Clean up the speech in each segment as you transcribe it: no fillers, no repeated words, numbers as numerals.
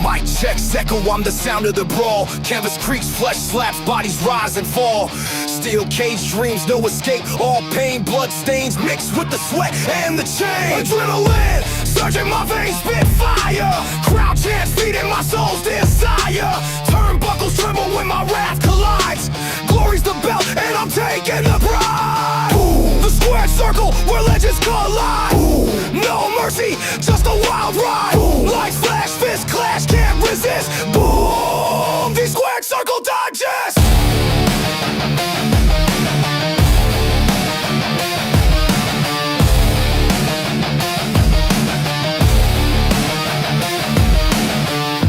Mic checks echo, I'm the sound of the brawl. Canvas creaks, flesh slaps, bodies rise and fall. Steel cage dreams, no escape. All pain, blood stains mixed with the sweat and the chain. Adrenaline surging my veins, spit fire. Crowd chants feeding my soul's desire. Turnbuckles tremble when my wrath collides. Glory's the belt and I'm taking the pride. Boom. The squared circle where legends collide. Boom. No mercy, just a wild ride. Boom. Like flash, fist clash, can't resist. Boom. The squared circle digest.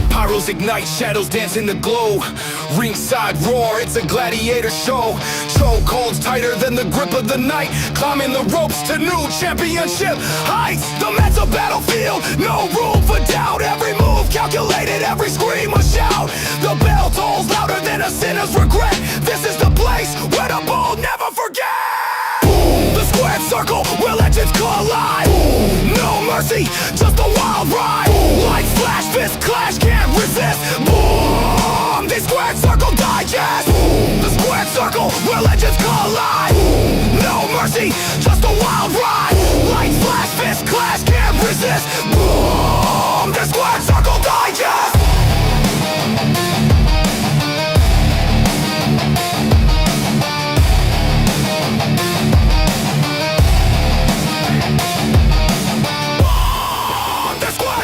Pyros ignite, shadows dance in the glow. Ringside roar, it's a gladiator show. Chokeholds tighter than the grip of the night. Climbing the ropes to new championship heights. The mental battlefield, no room for doubt. Every move calculated, every scream a shout. The bell tolls louder than a sinner's regret. This is the place where the bold never forget. Boom. The squared circle where legends collide. Boom. No mercy, just a wild ride. Boom. Like flash, fist clash, can't resist. Boom. The squared circle digest. Boom. The squared circle where legends collide. Boom. No mercy, just a wild ride. Boom. Like flash, fist clash, can't resist. Boom. The squared circle digest.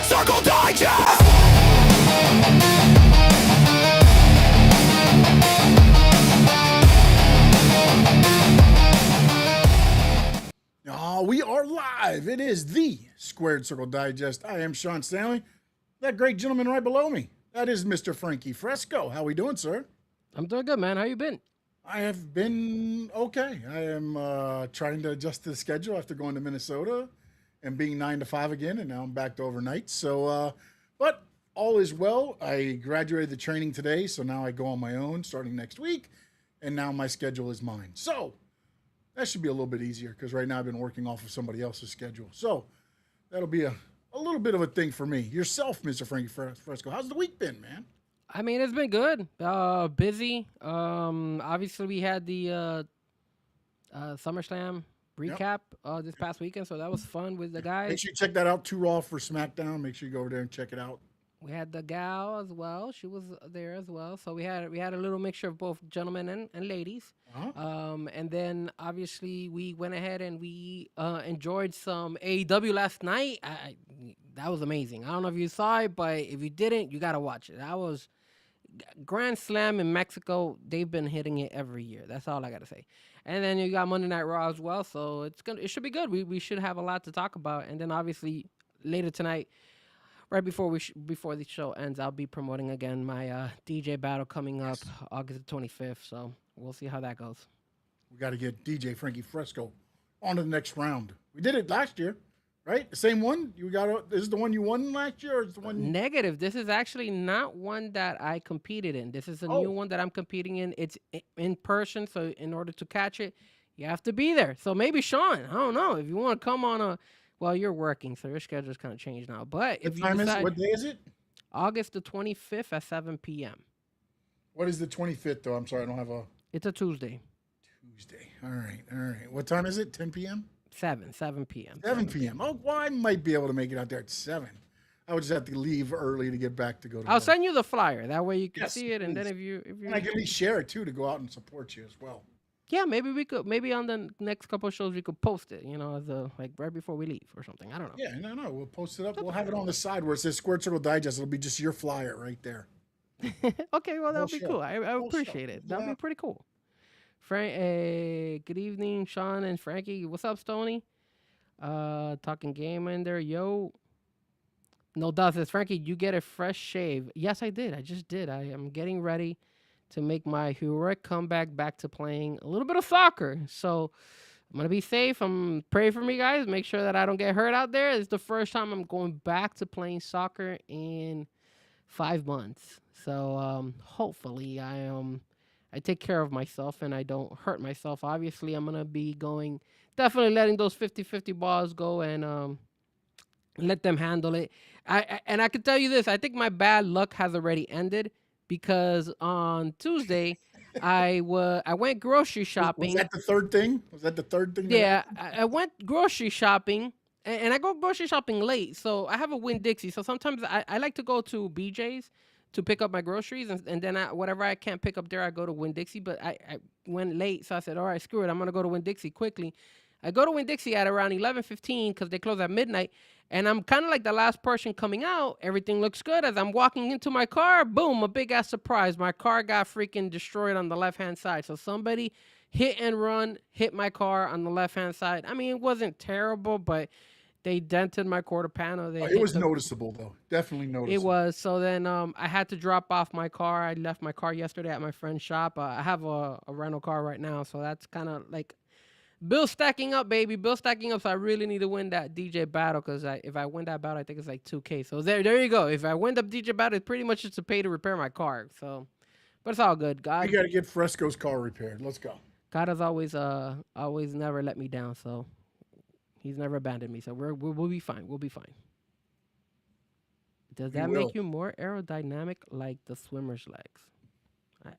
Circle Digest! We are live. It is the Squared Circle Digest. I am Sean Stanley. That great gentleman right below me, that is Mr. Frankie Fresco. How we doing, sir? I'm doing good, man. How you been? I have been okay. I am trying to adjust to the schedule after going to Minnesota and being 9 to 5 again, and now I'm back to overnight. So, but all is well. I graduated the training today, so now I go on my own starting next week, and now my schedule is mine. So that should be a little bit easier because right now I've been working off of somebody else's schedule. So that'll be a little bit of a thing for me. Yourself, Mr. Frankie Fresco, how's the week been, man? I mean, it's been good. Busy. Obviously, we had the SummerSlam recap this past weekend, so that was fun with the guys. Make sure you check that out. 2 Raw for SmackDown. Make sure you go over there and check it out. We had the gal as well. She was there as well. So we had a little mixture of both gentlemen and ladies. Uh-huh. And then obviously we went ahead and we enjoyed some AEW last night. That was amazing. I don't know if you saw it, but if you didn't, you gotta watch it. That was Grand Slam in Mexico. They've been hitting it every year. That's all I gotta say. And then you got Monday Night Raw as well. So it should be good. We should have a lot to talk about. And then obviously later tonight, right before the show ends, I'll be promoting again my DJ battle coming up August the 25th. So we'll see how that goes. We got to get DJ Frankie Fresco on to the next round. We did it last year, right? The same one? Is the one you won last year, or is the one? Negative. This is actually not one that I competed in. This is a new one that I'm competing in. It's in person, so in order to catch it, you have to be there. So maybe Sean, I don't know if you want to come on a. Well, you're working, so your schedule's kind of changed now. But if you decide, what day is it? August the 25th at 7 p.m. What is the 25th, though? I'm sorry, I don't have a... It's a Tuesday. All right. What time is it? 10 p.m.? 7 p.m. 7 p.m. Oh, well, I might be able to make it out there at 7. I would just have to leave early to get back to go to I'll work. send you the flyer. That way you can see it, please. and then if you And I can at least share it, too, to go out and support you as well. Yeah, maybe we could. Maybe on the next couple of shows we could post it. As like right before we leave or something. I don't know. Yeah, no. We'll post it up. We'll have it on the side where it says Squared Circle Digest. It'll be just your flyer right there. Okay, well that'll be show. cool. I appreciate it. That'll be pretty cool. Good evening, Sean and Frankie. What's up, Stoney? Talking game in there, yo. No, does this, Frankie? You get a fresh shave? Yes, I did. I just did. I am getting ready to make my heroic comeback back to playing a little bit of soccer. So I'm going to be safe. Pray for me, guys. Make sure that I don't get hurt out there. It's the first time I'm going back to playing soccer in 5 months. So hopefully I take care of myself and I don't hurt myself. Obviously, I'm going to be definitely letting those 50-50 balls go and let them handle it. And I can tell you this: I think my bad luck has already ended because on Tuesday, I went grocery Was shopping. that the third thing? Was that the third thing that Yeah, happened? I went grocery shopping, and I go grocery shopping late. So I have a Winn Dixie. So sometimes I like to go to BJ's to pick up my groceries, and then whatever I can't pick up there, I go to Winn Dixie. But I went late, so I said, all right, screw it. I'm gonna go to Winn Dixie quickly. I go to Winn Dixie at around 11:15 because they close at midnight, and I'm kind of like the last person coming out. Everything looks good. As I'm walking into my car, boom, a big ass surprise. My car got freaking destroyed on the left hand side. So somebody hit and run, hit my car on the left hand side. I mean, it wasn't terrible, but they dented my quarter panel. They It hit was the. noticeable, though. Definitely It noticeable. was so then I had to drop off my car. I left my car yesterday at my friend's shop. I have a rental car right now, so that's kind of like bill stacking up, baby. Bill stacking up. So I really need to win that DJ battle because if I win that battle, I think it's like 2K. So there you go. If I win the DJ battle, it's pretty much just to pay to repair my car. So, but it's all good. We got to get Fresco's car repaired. Let's go. God has always never let me down, so he's never abandoned me. So we'll be fine. We'll be fine. Does We that will. make you more aerodynamic like the swimmer's legs?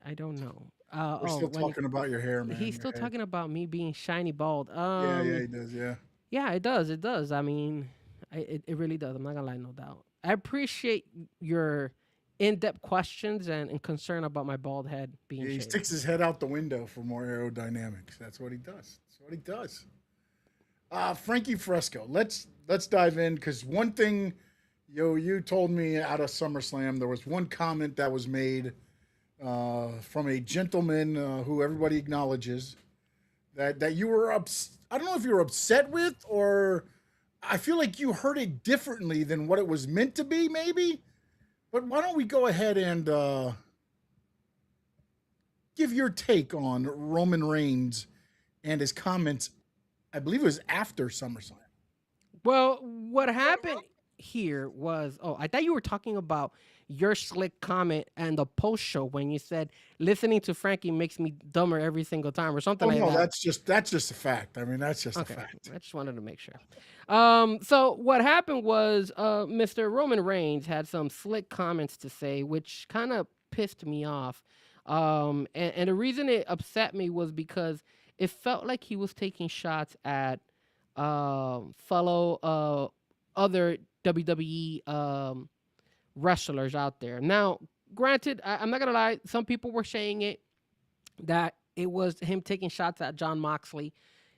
I don't know. We're still When talking about your hair, man. he's Your still hair. talking about me being shiny bald. Yeah, he does. Yeah. Yeah, it does. It does. I mean, it really does. I'm not gonna lie, no doubt. I appreciate your in-depth questions and concern about my bald head being Yeah, he shaved. sticks his head out the window for more aerodynamics. That's what he does. That's what he does. Frankie Fresco. Let's dive in because one thing, you told me out of SummerSlam there was one comment that was made from a gentleman who everybody acknowledges that you were I don't know if you were upset with or I feel like you heard it differently than what it was meant to be, maybe. But why don't we go ahead and give your take on Roman Reigns and his comments? I believe it was after SummerSlam. Well, what happened here was, oh, I thought you were talking about your slick comment and the post show when you said listening to Frankie makes me dumber every single time or something Oh like no, that. that's just a fact. I mean, that's just a Okay, fact. I just wanted to make sure. So what happened was, Mr. Roman Reigns had some slick comments to say, which kind of pissed me off. And the reason it upset me was because it felt like he was taking shots at fellow other WWE wrestlers out there. Now, granted, I'm not gonna lie, some people were saying that it was him taking shots at John Moxley,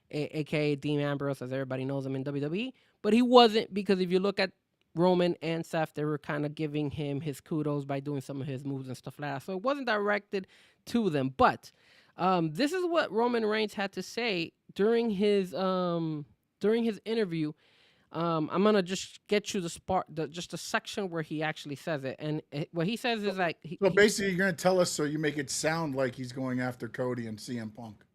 aka Dean Ambrose, as everybody knows him in WWE. But he wasn't, because if you look at Roman and Seth, they were kind of giving him his kudos by doing some of his moves and stuff like that. So it wasn't directed to them. But this is what Roman Reigns had to say during his interview. I'm gonna just get you just the section where he actually says it, and what he says is like, So basically, you're going to tell us so you make it sound like he's going after Cody and CM Punk.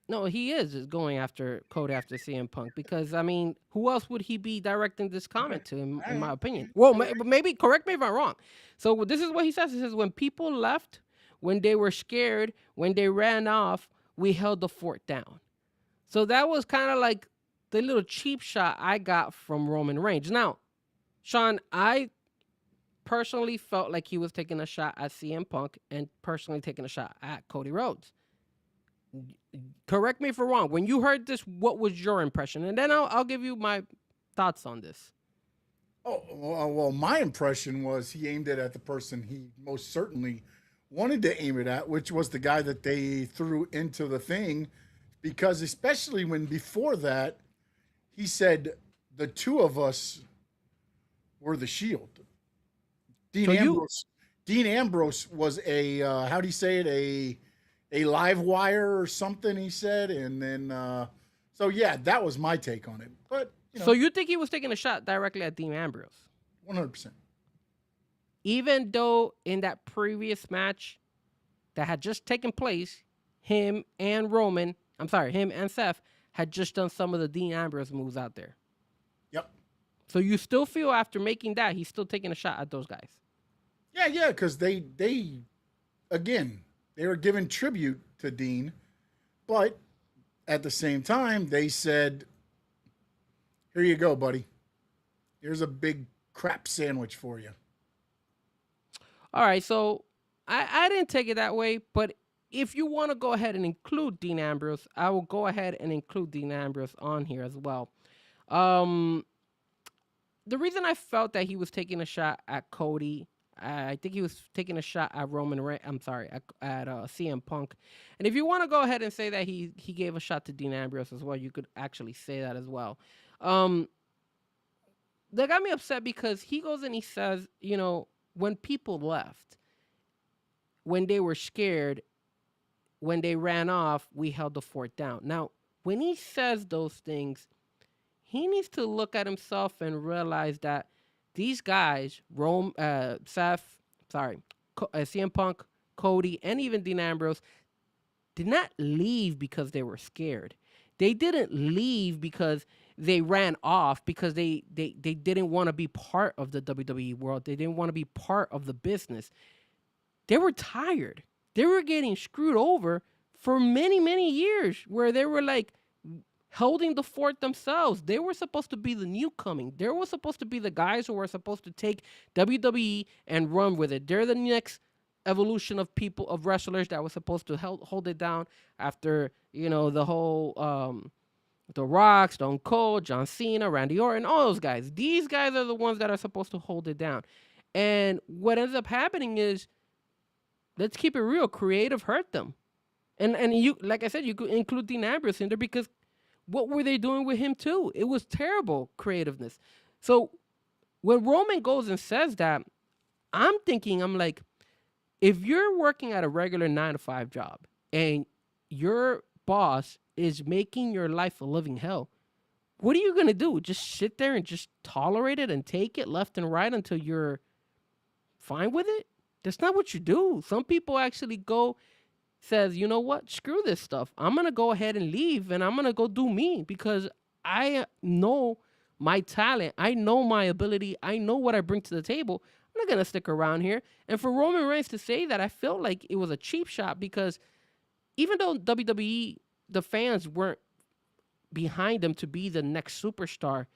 no, he is going after Cody after CM Punk, because I mean, who else would he be directing this comment to? In my opinion, well, maybe correct me if I'm wrong. So this is what he says. He says, when people left, when they were scared, when they ran off, we held the fort down. So that was kind of like the little cheap shot I got from Roman Reigns. Now, Sean, I personally felt like he was taking a shot at CM Punk and personally taking a shot at Cody Rhodes. Correct me if I'm wrong. When you heard this, what was your impression? And then I'll give you my thoughts on this. Oh, well, my impression was he aimed it at the person he most certainly wanted to aim it at, which was the guy that they threw into the thing. Because especially when before that, he said the two of us were the Shield. Dean So you Ambrose. Dean Ambrose was a how do you say it, a live wire or something, he said, and then so yeah, that was my take on it. But so you think he was taking a shot directly at Dean Ambrose, 100%. even though in that previous match that had just taken place, him and Seth had just done some of the Dean Ambrose moves out there. Yep. So you still feel after making that he's still taking a shot at those guys? Yeah, because they again, they were giving tribute to Dean, but at the same time they said, "Here you go, buddy," Here's a big crap sandwich for you. All right, so I didn't take it that way, but if you want to go ahead and include Dean Ambrose, I will go ahead and include Dean Ambrose on here as well. Um, the reason I felt that he was taking a shot at Cody, I think he was taking a shot at Roman Reigns. I'm sorry, at CM Punk. And if you want to go ahead and say that he gave a shot to Dean Ambrose as well, you could actually say that as well. Um, that got me upset because he goes and he says, when people left, when they were scared, when they ran off, we held the fort down. Now, when he says those things, he needs to look at himself and realize that these guys, CM Punk, Cody, and even Dean Ambrose, did not leave because they were scared. They didn't leave because they ran off because they didn't want to be part of the WWE world. They didn't want to be part of the business. They were tired. They were getting screwed over for many, many years where they were like holding the fort themselves. They were supposed to be the newcoming. They were supposed to be the guys who were supposed to take WWE and run with it. They're the next evolution of people, of wrestlers that were supposed to hold it down after, the whole The Rock, Stone Cold, John Cena, Randy Orton, all those guys. These guys are the ones that are supposed to hold it down. And what ends up happening is, let's keep it real, creative hurt them. And you, like I said, you could include Dean Ambrose in there because what were they doing with him too? It was terrible creativeness. So when Roman goes and says that, I'm like, if you're working at a regular 9-to-5 job and your boss is making your life a living hell, what are you going to do? Just sit there and just tolerate it and take it left and right until you're fine with it? That's not what you do. Some people actually says, you know what? Screw this stuff. I'm going to go ahead and leave and I'm going to go do me because I know my talent. I know my ability. I know what I bring to the table. I'm not going to stick around here. And for Roman Reigns to say that, I felt like it was a cheap shot because even though WWE, the fans weren't behind him to be the next superstar,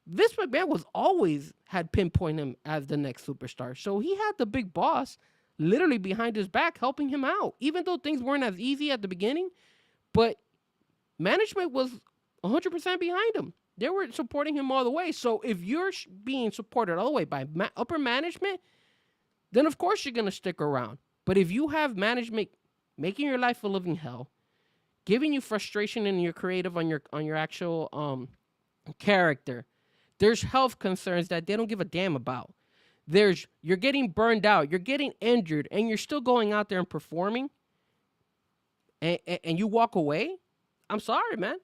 Vince McMahon had pinpointed him as the next superstar. So he had the big boss literally behind his back helping him out, even though things weren't as easy at the beginning. But management was 100% behind him. They were supporting him all the way. So if you're being supported all the way by upper management, then of course you're going to stick around. But if you have management making your life a living hell, giving you frustration in your creative on your actual character, there's health concerns that they don't give a damn about. You're getting burned out, you're getting injured, and you're still going out there and performing, and you walk away. I'm sorry, man.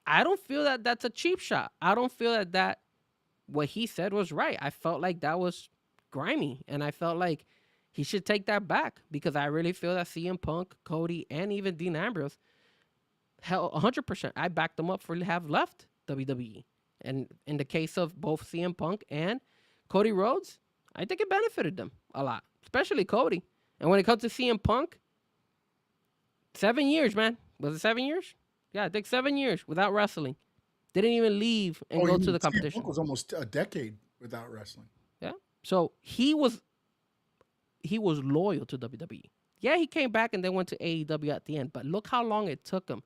I don't feel that that's a cheap shot. I don't feel that what he said was right. I felt like that was grimy, and I felt like he should take that back because I really feel that CM Punk, Cody, and even Dean Ambrose, 100%, I backed them up for have left WWE. And in the case of both CM Punk and Cody Rhodes, I think it benefited them a lot, especially Cody. And when it comes to CM Punk, 7 years, man. Was it 7 years? Yeah, I think 7 years without wrestling. Didn't even leave and go to the competition. CM Punk was almost a decade without wrestling. Yeah. So he was loyal to WWE. Yeah, he came back and then went to AEW at the end. But look how long it took him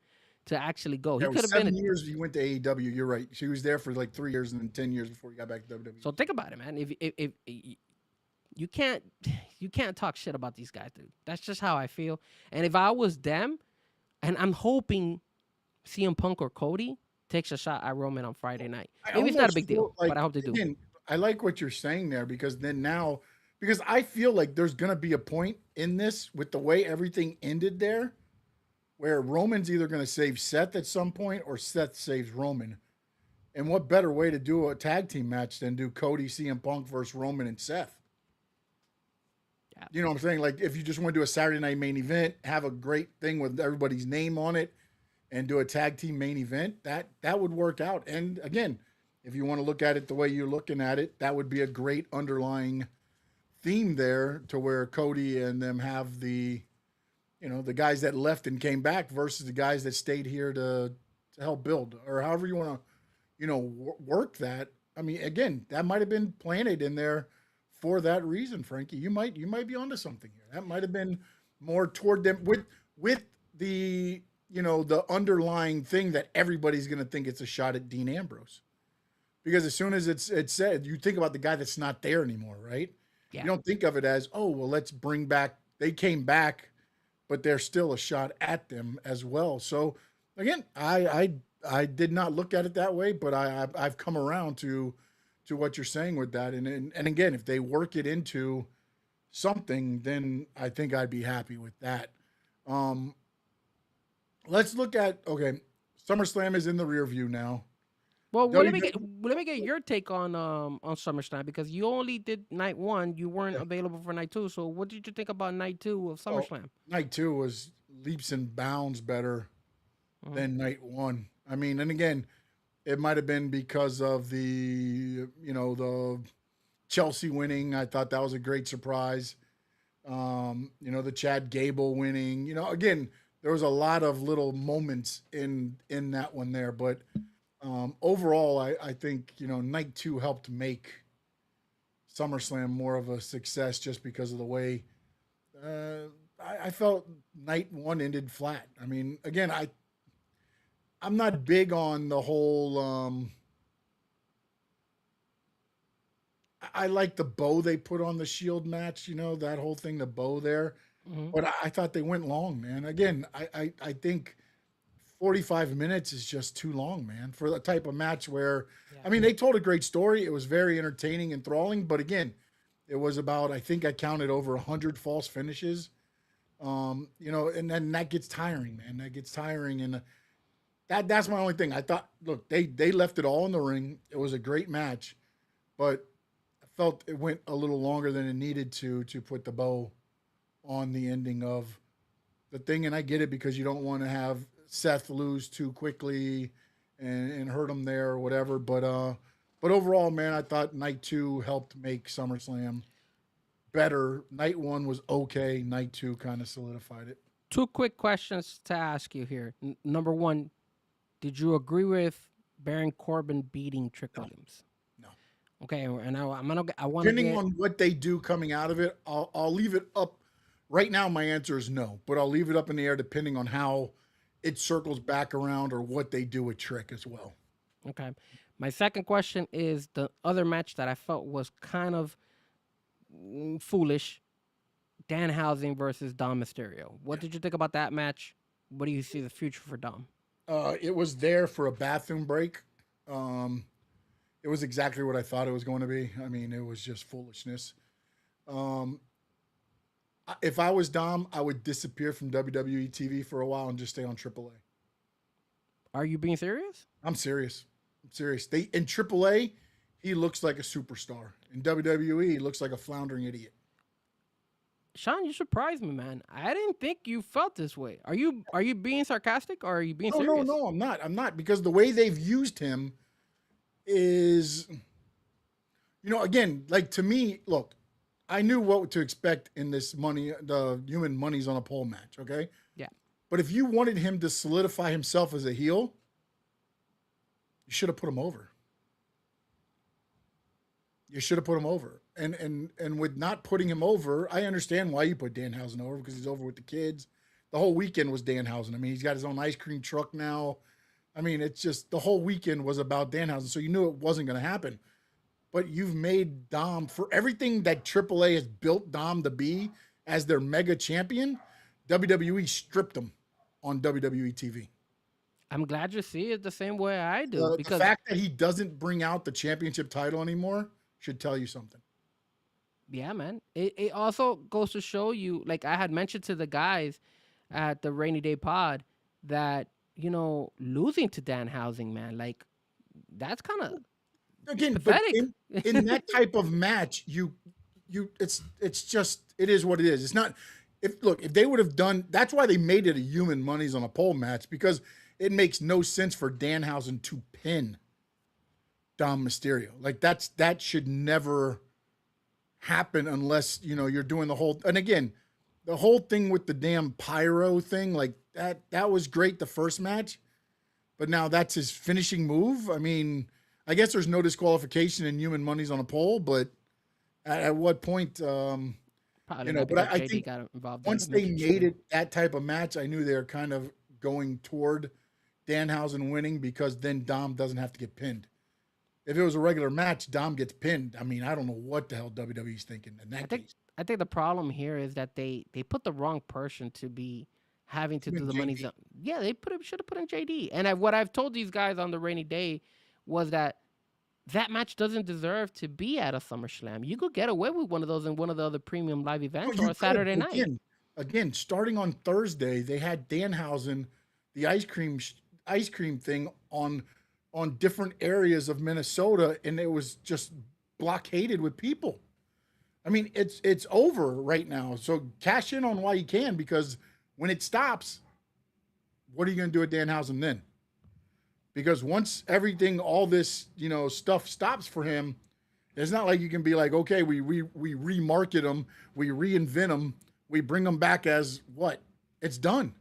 to actually go. Yeah, he could have been 7 years. He went to AEW. You're right. She was there for like 3 years and then 10 years before he got back to WWE. So think about it, man. If you can't talk shit about these guys, dude. That's just how I feel. And if I was them, and I'm hoping CM Punk or Cody takes a shot at Roman on Friday night. Maybe it's not a big deal, but I hope they do. Again, I like what you're saying there because I feel like there's going to be a point in this with the way everything ended there where Roman's either going to save Seth at some point or Seth saves Roman. And what better way to do a tag team match than do Cody, CM Punk versus Roman and Seth? Yeah. You know what I'm saying? Like if you just want to do a Saturday night main event, have a great thing with everybody's name on it and do a tag team main event, that would work out. And again, if you want to look at it the way you're looking at it, that would be a great underlying theme there to where Cody and them have the guys that left and came back versus the guys that stayed here to help build, or however you want to, work that. I mean, again, that might have been planted in there for that reason, Frankie. You might be onto something here. That might have been more toward them with the the underlying thing that everybody's going to think it's a shot at Dean Ambrose. Because as soon as it's said, you think about the guy that's not there anymore, right? Yeah. You don't think of it as, oh, well, let's bring back. They came back, but there's still a shot at them as well. So again, I did not look at it that way, but I've come around to what you're saying with that. And again, if they work it into something, then I think I'd be happy with that. Let's look at SummerSlam is in the rear view now. Well, Don't let me get your take on SummerSlam, because you only did night one. You weren't available for night two. So what did you think about night two of SummerSlam? Night two was leaps and bounds better than night one. I mean, and again, it might have been because of the Chelsea winning. I thought that was a great surprise. The Chad Gable winning. Again, there was a lot of little moments in that one there, but overall, I think night two helped make SummerSlam more of a success just because of the way I felt night one ended flat. I mean, again, I'm not big on the whole. I like the bow they put on the Shield match. That whole thing, the bow there. But I thought they went long, man. Again, I think 45 minutes is just too long, man, for the type of match where, I mean, they told a great story. It was very entertaining, enthralling. But again, it was about, I think I counted over 100 false finishes. And then that gets tiring, man. That gets tiring. And that's my only thing. I thought, look, they left it all in the ring. It was a great match, but I felt it went a little longer than it needed to put the bow on the ending of the thing. And I get it, because you don't want to have Seth lose too quickly and hurt him there or whatever. But overall, man, I thought night two helped make SummerSlam better. Night one was okay. Night two kind of solidified it. Two quick questions to ask you here. Number one, did you agree with Baron Corbin beating Trick Williams? No. Okay, and I want to Depending on what they do coming out of it, I'll leave it up. Right now, my answer is no, but I'll leave it up in the air depending on how it circles back around or what they do with Trick as well. Okay. My second question is the other match that I felt was kind of foolish. Danhausen versus Dom Mysterio. What did you think about that match? What do you see the future for Dom? It was there for a bathroom break. It was exactly what I thought it was going to be. I mean, it was just foolishness. If I was Dom, I would disappear from WWE TV for a while and just stay on AAA. Are you being serious? I'm serious. In AAA, he looks like a superstar. In WWE, he looks like a floundering idiot. Sean, you surprised me, man. I didn't think you felt this way. Are you being sarcastic, or are you being serious? No, I'm not. I'm not, because the way they've used him is, again, like, to me, look, I knew what to expect in this the human money's on a pole match, okay? Yeah. But if you wanted him to solidify himself as a heel, you should have put him over. You should have put him over. And with not putting him over, I understand why you put Danhausen over, because he's over with the kids. The whole weekend was Danhausen. I mean, he's got his own ice cream truck now. I mean, it's just the whole weekend was about Danhausen, so you knew it wasn't going to happen. But you've made Dom, for everything that AAA has built Dom to be as their mega champion, WWE stripped him on WWE TV. I'm glad you see it the same way I do. Because the fact that he doesn't bring out the championship title anymore should tell you something. Yeah, man. It also goes to show you, like I had mentioned to the guys at the Rainy Day Pod, that, losing to Danhausen, man, like, that's kind of pathetic. But in that type of match, it's just, it is what it is. It's not, if they would have done, that's why they made it a human money's on a pole match, because it makes no sense for Danhausen to pin Dom Mysterio. Like, that should never happen unless, you're doing the whole, and again, the whole thing with the damn pyro thing, like that was great the first match, but now that's his finishing move. I mean, I guess there's no disqualification and human money's on a pole, but at what point, Probably you know? not But because I JD think got involved in once the they midget made shooting. it that type of match, I knew they were kind of going toward Danhausen winning because then Dom doesn't have to get pinned. If it was a regular match, Dom gets pinned. I mean, I don't know what the hell WWE's thinking in I that think case. I think the problem here is that they put the wrong person to be having to do Even the money JD. zone. Yeah, they should have put in JD. And what I've told these guys on the rainy day was that that match doesn't deserve to be at a SummerSlam. You could get away with one of those in one of the other premium live No, events or you a could. Saturday But night. again, starting on Thursday, they had Danhausen, the ice cream thing on different areas of Minnesota, and it was just blockaded with people. I mean, it's over right now. So cash in on while you can, because when it stops, what are you going to do at Danhausen then? Because once everything, all this, stuff stops for him, it's not like you can be like, okay, we remarket them, we reinvent them, we bring them back as what? It's done.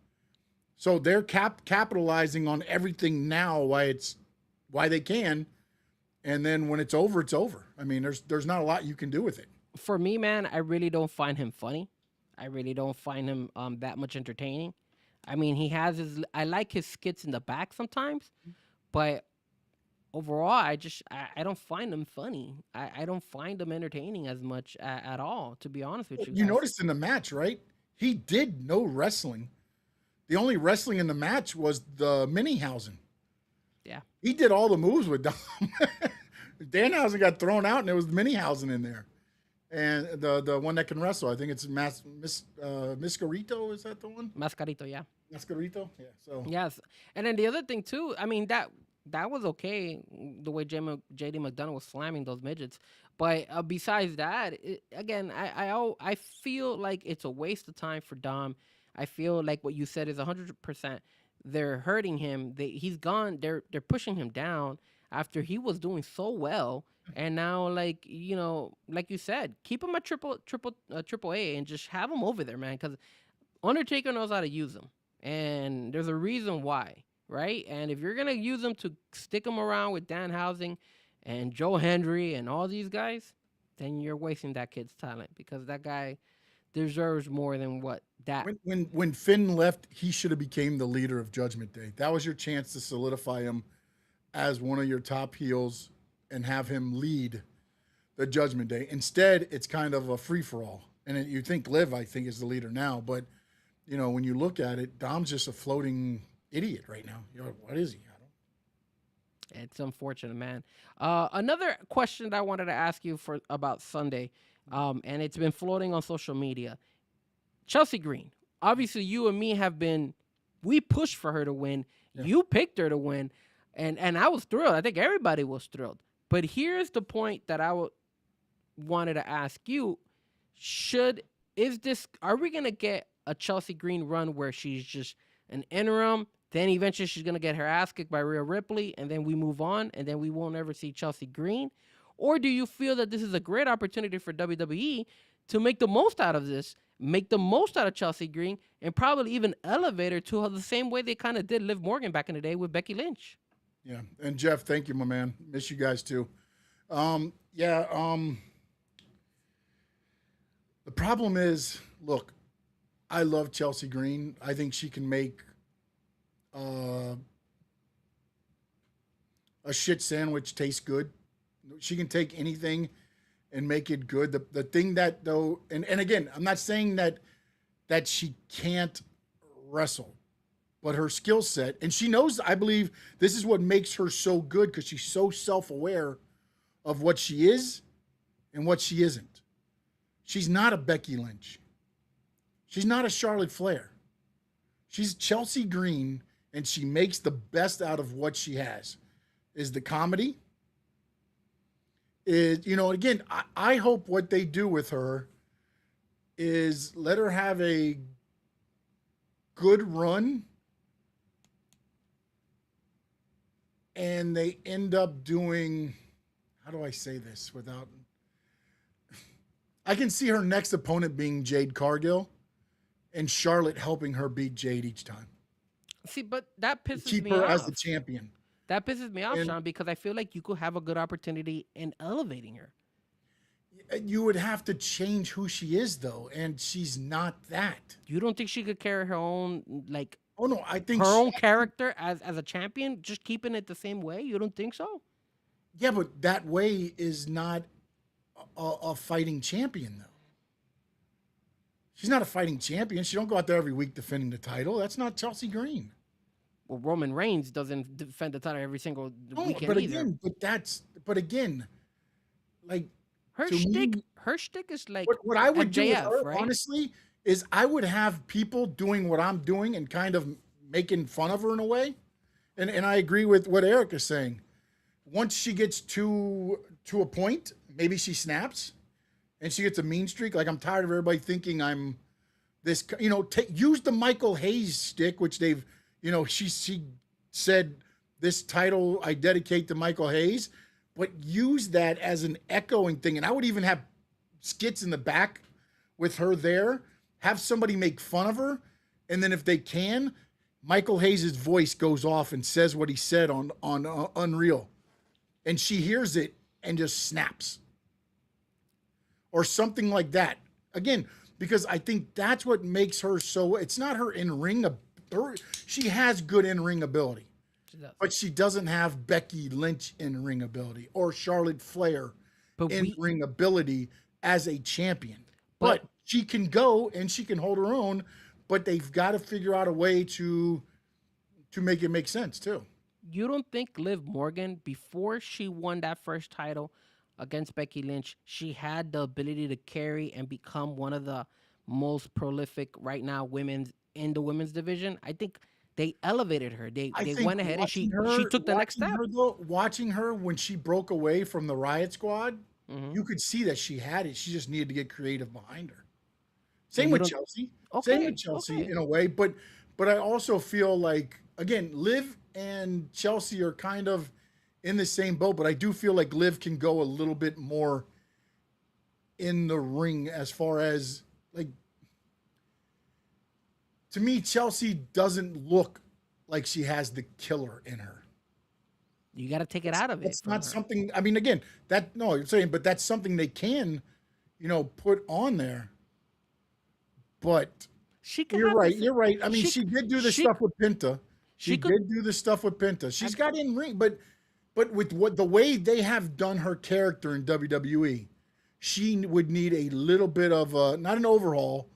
So they're capitalizing on everything now, why they can, and then when it's over, it's over. I mean, there's not a lot you can do with it. For me, man, I really don't find him funny. I really don't find him that much entertaining. I mean, he has his. I like his skits in the back sometimes, but overall, I don't find him funny. I don't find him entertaining as much at all. To be honest with you You guys. noticed in the match, right? He did no wrestling. The only wrestling in the match was the Minihausen. Yeah. He did all the moves with Dom. Danhausen got thrown out, and there was Minihausen in there. And the one that can wrestle, I think it's Miscarito. Is that the one? Mascarito, yeah. Mascarito? Yeah. So Yes, and then the other thing too. I mean that was okay. The way JD McDonough was slamming those midgets, but besides that, again, I feel like it's a waste of time for Dom. I feel like what you said is 100%. They're hurting him. He's gone. They're pushing him down after he was doing so well. And now, like you said, keep him at triple A and just have him over there, man. Because Undertaker knows how to use them, and there's a reason why, right? And if you're gonna use them to stick them around with Danhausen and Joe Hendry and all these guys, then you're wasting that kid's talent because that guy deserves more than what that. when Finn left, he should have became the leader of Judgment Day. That was your chance to solidify him as one of your top heels and have him lead the Judgment Day. Instead, it's kind of a free for all. And you think Liv, I think, is the leader now, but when you look at it, Dom's just a floating idiot right now. What is he? I don't. It's unfortunate, man. Another question that I wanted to ask you about Sunday, and it's been floating on social media. Chelsea Green. Obviously, you and me we pushed for her to win. Yeah. You picked her to win, and I was thrilled. I think everybody was thrilled. But here's the point that wanted to ask you: Are we gonna get a Chelsea Green run where she's just an interim? Then eventually she's gonna get her ass kicked by Rhea Ripley, and then we move on, and then we won't ever see Chelsea Green? Or do you feel that this is a great opportunity for WWE to make the most out of this, make the most out of Chelsea Green, and probably even elevate her to the same way they kind of did Liv Morgan back in the day with Becky Lynch? Yeah. And Jeff, thank you, my man. Miss you guys too. The problem is, look, I love Chelsea Green. I think she can make a shit sandwich taste good. She can take anything and make it good. The thing that though, and again, I'm not saying that she can't wrestle, but her skill set, and she knows, I believe this is what makes her so good, because she's so self-aware of what she is and what she isn't. She's not a Becky Lynch. She's not a Charlotte Flair. She's Chelsea Green, and she makes the best out of what she has. Is the comedy. Again, I hope what they do with her is let her have a good run, and they end up doing, how do I say this without, I can see her next opponent being Jade Cargill and Charlotte helping her beat Jade each time. See, but that pisses Keep me her off. as the champion. That pisses me off, And Sean, because I feel like you could have a good opportunity in elevating her. you would have to change who she is, though, and she's not that. You don't think she could carry her own like Oh no, I think her own character as a champion, just keeping it the same way? You don't think so? yeah, but that way is not a fighting champion, though. She's not a fighting champion. She don't go out there every week defending the title. That's not Chelsea Green. Well, Roman Reigns doesn't defend the title every single No, weekend but either. again, but again, like Her to shtick, me, her shtick is like what I would do with MJF, her, right? honestly, is I would have people doing what I'm doing and kind of making fun of her in a way. And I agree with what Eric is saying. Once she gets to a point, maybe she snaps and she gets a mean streak. Like, I'm tired of everybody thinking I'm this, use the Michael Hayes stick, which they've, she said this title I dedicate to Michael Hayes, but use that as an echoing thing. And I would even have skits in the back with her there, have somebody make fun of her. And then if they can, Michael Hayes' voice goes off and says what he said on Unreal. And she hears it and just snaps. Or something like that. Again, because I think that's what makes her so, it's not her in-ring, she has good in-ring ability. She does. But she doesn't have Becky Lynch in-ring ability or Charlotte Flair But in-ring ability as a champion. But- But she can go and she can hold her own, but they've got to figure out a way to make it make sense too. You don't think Liv Morgan, before she won that first title against Becky Lynch, she had the ability to carry and become one of the most prolific right now women's in the women's division? I think they elevated her. They think went ahead and she watching took the next watching step. her, though, watching her when she broke away from the Riot Squad, Mhm. you could see that she had it. She just needed to get creative behind her. So Same you with don't- Chelsea. Okay, Same with Chelsea okay. in a way, but I also feel like, again, Liv and Chelsea are kind of in the same boat, but I do feel like Liv can go a little bit more in the ring as far as, like, to me, Chelsea doesn't look like she has the killer in her. You got to take it out of it. It's from not her. something, I mean, again, you're saying, but that's something they can, put on there. But She can you're have right. this- You're right. I mean, she- she did do the she- stuff with Pinta. She she could- did do the stuff with Pinta. She's got in ring, but with what the way they have done her character in WWE, she would need a little bit of not an overhaul,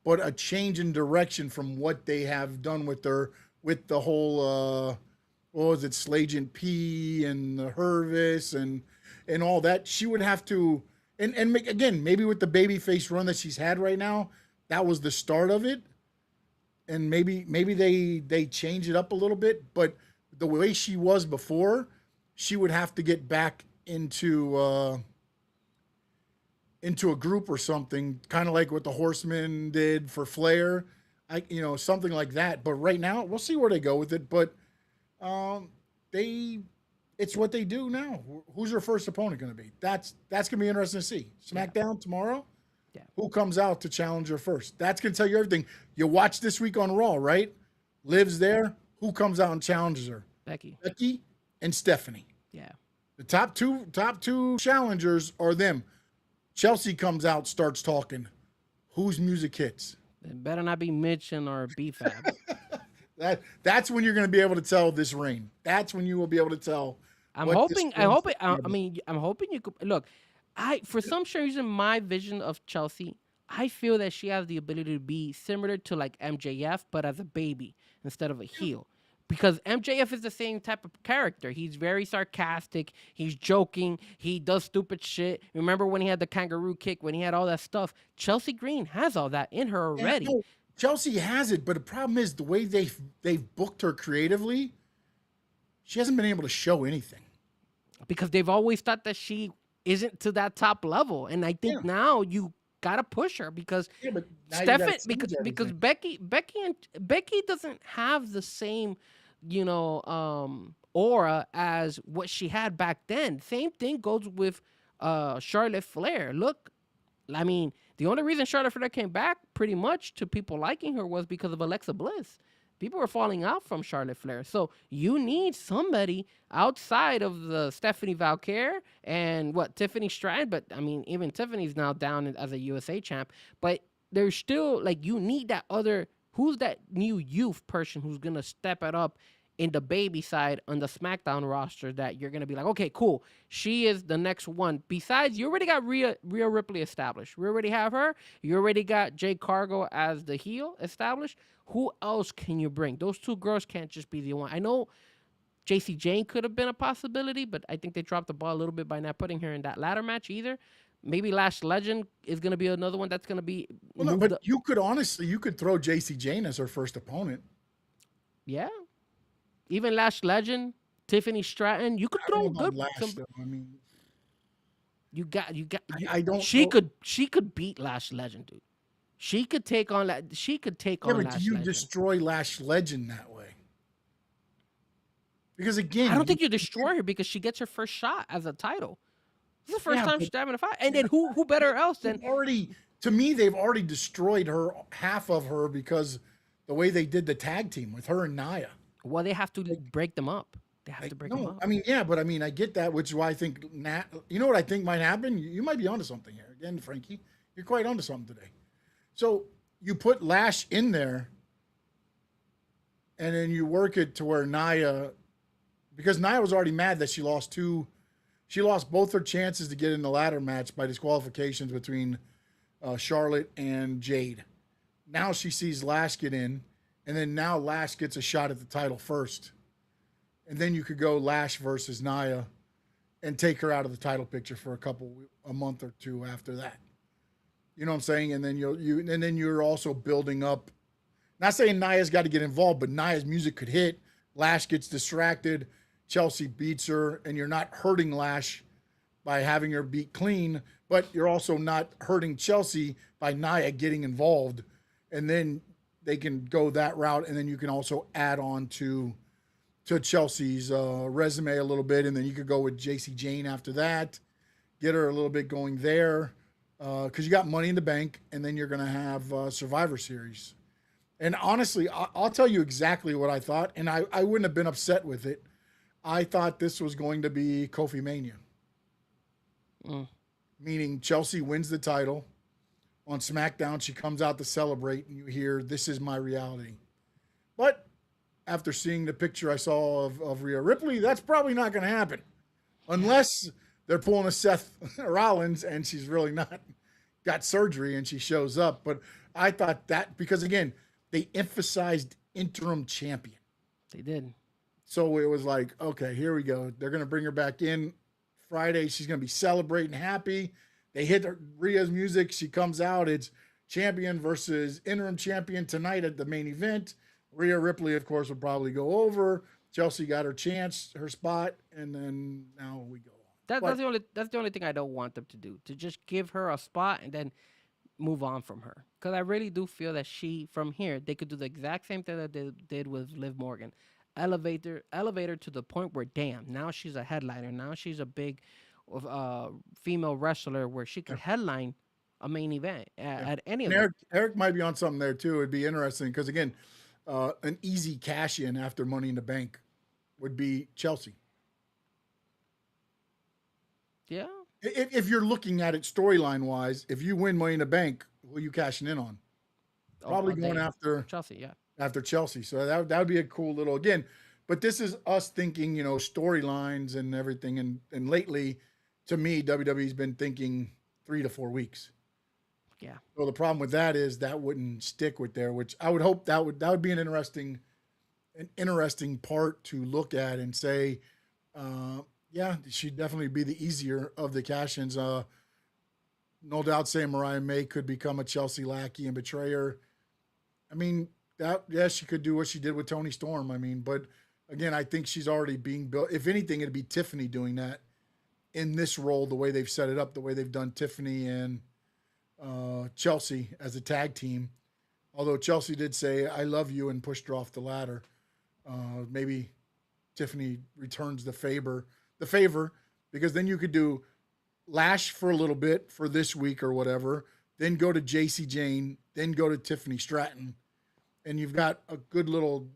but a change in direction from what they have done with her, with the whole what was it, Slagent P and the Hervis and all that. She would have to and make, again, maybe with the babyface run that she's had right now, that was the start of it. And maybe they change it up a little bit, but the way she was before, she would have to get back into a group or something, kind of like what the Horsemen did for Flair, something like that. But right now, we'll see where they go with it. But it's what they do now. Who's her first opponent going to be? That's going to be interesting to see. SmackDown tomorrow. Yeah. Who comes out to challenge her first? That's going to tell you everything. You watch this week on Raw, right? Liv's there. Who comes out and challenges her? Becky. Becky and Stephanie. Yeah. The top two challengers are them. Chelsea comes out, starts talking. Whose music hits? It better not be Mitch and or BFAB. That's when you're going to be able to tell this reign. That's when you will be able to tell. I'm what this hoping. I'm hoping you could look. For some reason, my vision of Chelsea, I feel that she has the ability to be similar to like MJF, but as a baby instead of a heel. Because MJF is the same type of character. He's very sarcastic. He's joking. He does stupid shit. Remember when he had the kangaroo kick, when he had all that stuff? Chelsea Green has all that in her already. No, Chelsea has it, but the problem is the way they've booked her creatively. She hasn't been able to show anything. Because they've always thought that she isn't to that top level. And I think now you gotta push her because Yeah, but now you gotta Stephanie, change because everything. Becky doesn't have the same, aura as what she had back then. Same thing goes with Charlotte Flair. Look, I mean, the only reason Charlotte Flair came back pretty much to people liking her was because of Alexa Bliss. people were falling out from Charlotte Flair. So you need somebody outside of the Stephanie Valkyrie and what Tiffany Stratton. But I mean, even Tiffany's now down as a USA champ. But there's still like you need that other. Who's that new youth person who's gonna step it up in the baby side on the SmackDown roster that you're gonna be like, okay, cool. She is the next one. Besides, you already got Rhea Ripley established. We already have her. You already got Jade Cargill as the heel established. Who else can you bring? Those two girls can't just be the one. I know JC Jane could have been a possibility, but I think they dropped the ball a little bit by not putting her in that ladder match either. Maybe Lash Legend is going to be another one that's going to be. Well, no, but you could throw JC Jane as her first opponent. Yeah. Even Lash Legend, Tiffany Stratton, you could throw good. Lash, though. I mean, I don't. She could beat Lash Legend, dude. She could take on that. She could take on. But Lash do you Legend. destroy Lash Legend that way? Because again, I don't think you destroy her because she gets her first shot as a title. This is the first time she's having a fight, and then who better else than to me? They've already destroyed her, half of her, because the way they did the tag team with her and Nia. Well, they have to break them up. They have to break them up. I mean, yeah, but I mean, I get that, which is why I think you know what I think might happen. You might be onto something here. Again, Frankie, you're quite onto something today. So you put Lash in there, and then you work it to where Nia, because Nia was already mad that she lost both her chances to get in the ladder match by disqualifications between Charlotte and Jade. Now she sees Lash get in, and then now Lash gets a shot at the title first. And then you could go Lash versus Nia and take her out of the title picture for a month or two after that. You know what I'm saying? And then you're also building up. Not saying Nia's got to get involved, but Nia's music could hit. Lash gets distracted. Chelsea beats her, and you're not hurting Lash by having her beat clean, but you're also not hurting Chelsea by Nia getting involved. And then they can go that route, and then you can also add on to Chelsea's resume a little bit, and then you could go with JC Jane after that, get her a little bit going there, because you got Money in the Bank, and then you're going to have Survivor Series. And honestly, I'll tell you exactly what I thought, and I wouldn't have been upset with it. I thought this was going to be Kofi Mania. Meaning Chelsea wins the title. On SmackDown, she comes out to celebrate, and you hear, "This is my reality." But after seeing the picture I saw of Rhea Ripley, that's probably not going to happen. Unless they're pulling a Seth Rollins and she's really not got surgery and she shows up. But I thought that, because again, they emphasized interim champion. They did. So it was like, okay, here we go. They're going to bring her back in Friday. She's going to be celebrating, happy. They hit Rhea's music. She comes out. It's champion versus interim champion tonight at the main event. Rhea Ripley, of course, would probably go over. Chelsea got her chance, her spot, and then now we go on. That's the only thing I don't want them to do, to just give her a spot and then move on from her. Because I really do feel that from here, they could do the exact same thing that they did with Liv Morgan. Elevate her to the point where, damn, now she's a headliner. Now she's a big female wrestler where she can headline a main event at any of them. Eric might be on something there, too. It'd be interesting because, again, an easy cash-in after Money in the Bank would be Chelsea. Yeah. If you're looking at it storyline-wise, if you win Money in the Bank, who are you cashing in on? Probably going after Chelsea, yeah. After Chelsea. So that would be a cool little, again, but this is us thinking, storylines and everything. And lately, to me, WWE's been thinking 3 to 4 weeks. Yeah. So the problem with that is that wouldn't stick with there, which I would hope that would be an interesting part to look at and say, yeah, she'd definitely be the easier of the cash-ins. No doubt saying Mariah May could become a Chelsea lackey and betray her. I mean, she could do what she did with Toni Storm. I mean, but again, I think she's already being built. If anything, it'd be Tiffany doing that in this role, the way they've set it up, the way they've done Tiffany and Chelsea as a tag team. Although Chelsea did say, "I love you," and pushed her off the ladder. Maybe Tiffany returns the favor, because then you could do Lash for a little bit for this week or whatever, then go to JC Jane, then go to Tiffany Stratton, and you've got a good little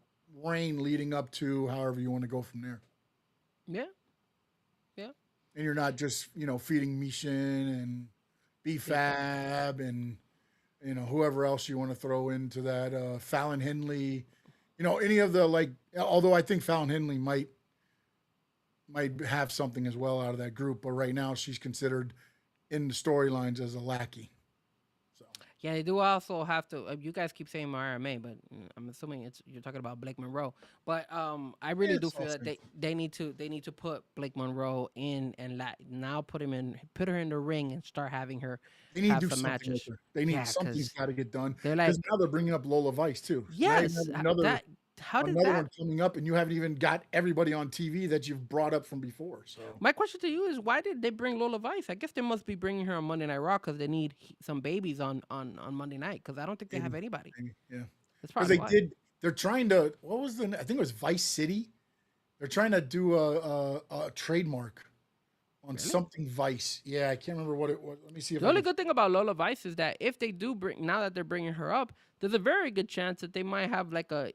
reign leading up to however you want to go from there. Yeah, yeah, And you're not just feeding Mishin and BFAB and whoever else you want to throw into that. Fallon Henley, any of the like. Although I think Fallon Henley might have something as well out of that group, but right now she's considered in the storylines as a lackey. So yeah. They do also have to. You guys keep saying Mariah May, but I'm assuming you're talking about Blake Monroe. But I yeah, really do it's all feel that same. they need to put Blake Monroe in and now put her in the ring and start having her They need have to do some something with matches. her. They need Yeah, something's because got to get done they're because like, now they're bringing up Lola Vice too. So now you yes, have another that. How did another that? one coming up, and you haven't even got everybody on TV that you've brought up from before. So My question to you is, why did they bring Lola Vice? I guess they must be bringing her on Monday Night Raw because they need some babies on Monday night. Because I don't think they have maybe, anybody. yeah, That's because probably why. they're trying to. What was I think it was Vice City. They're trying to do a trademark on Really? something Vice. Yeah, I can't remember what it was. Let me see if The I only can. good thing about Lola Vice is that if they do bring, now that they're bringing her up, there's a very good chance that they might have like a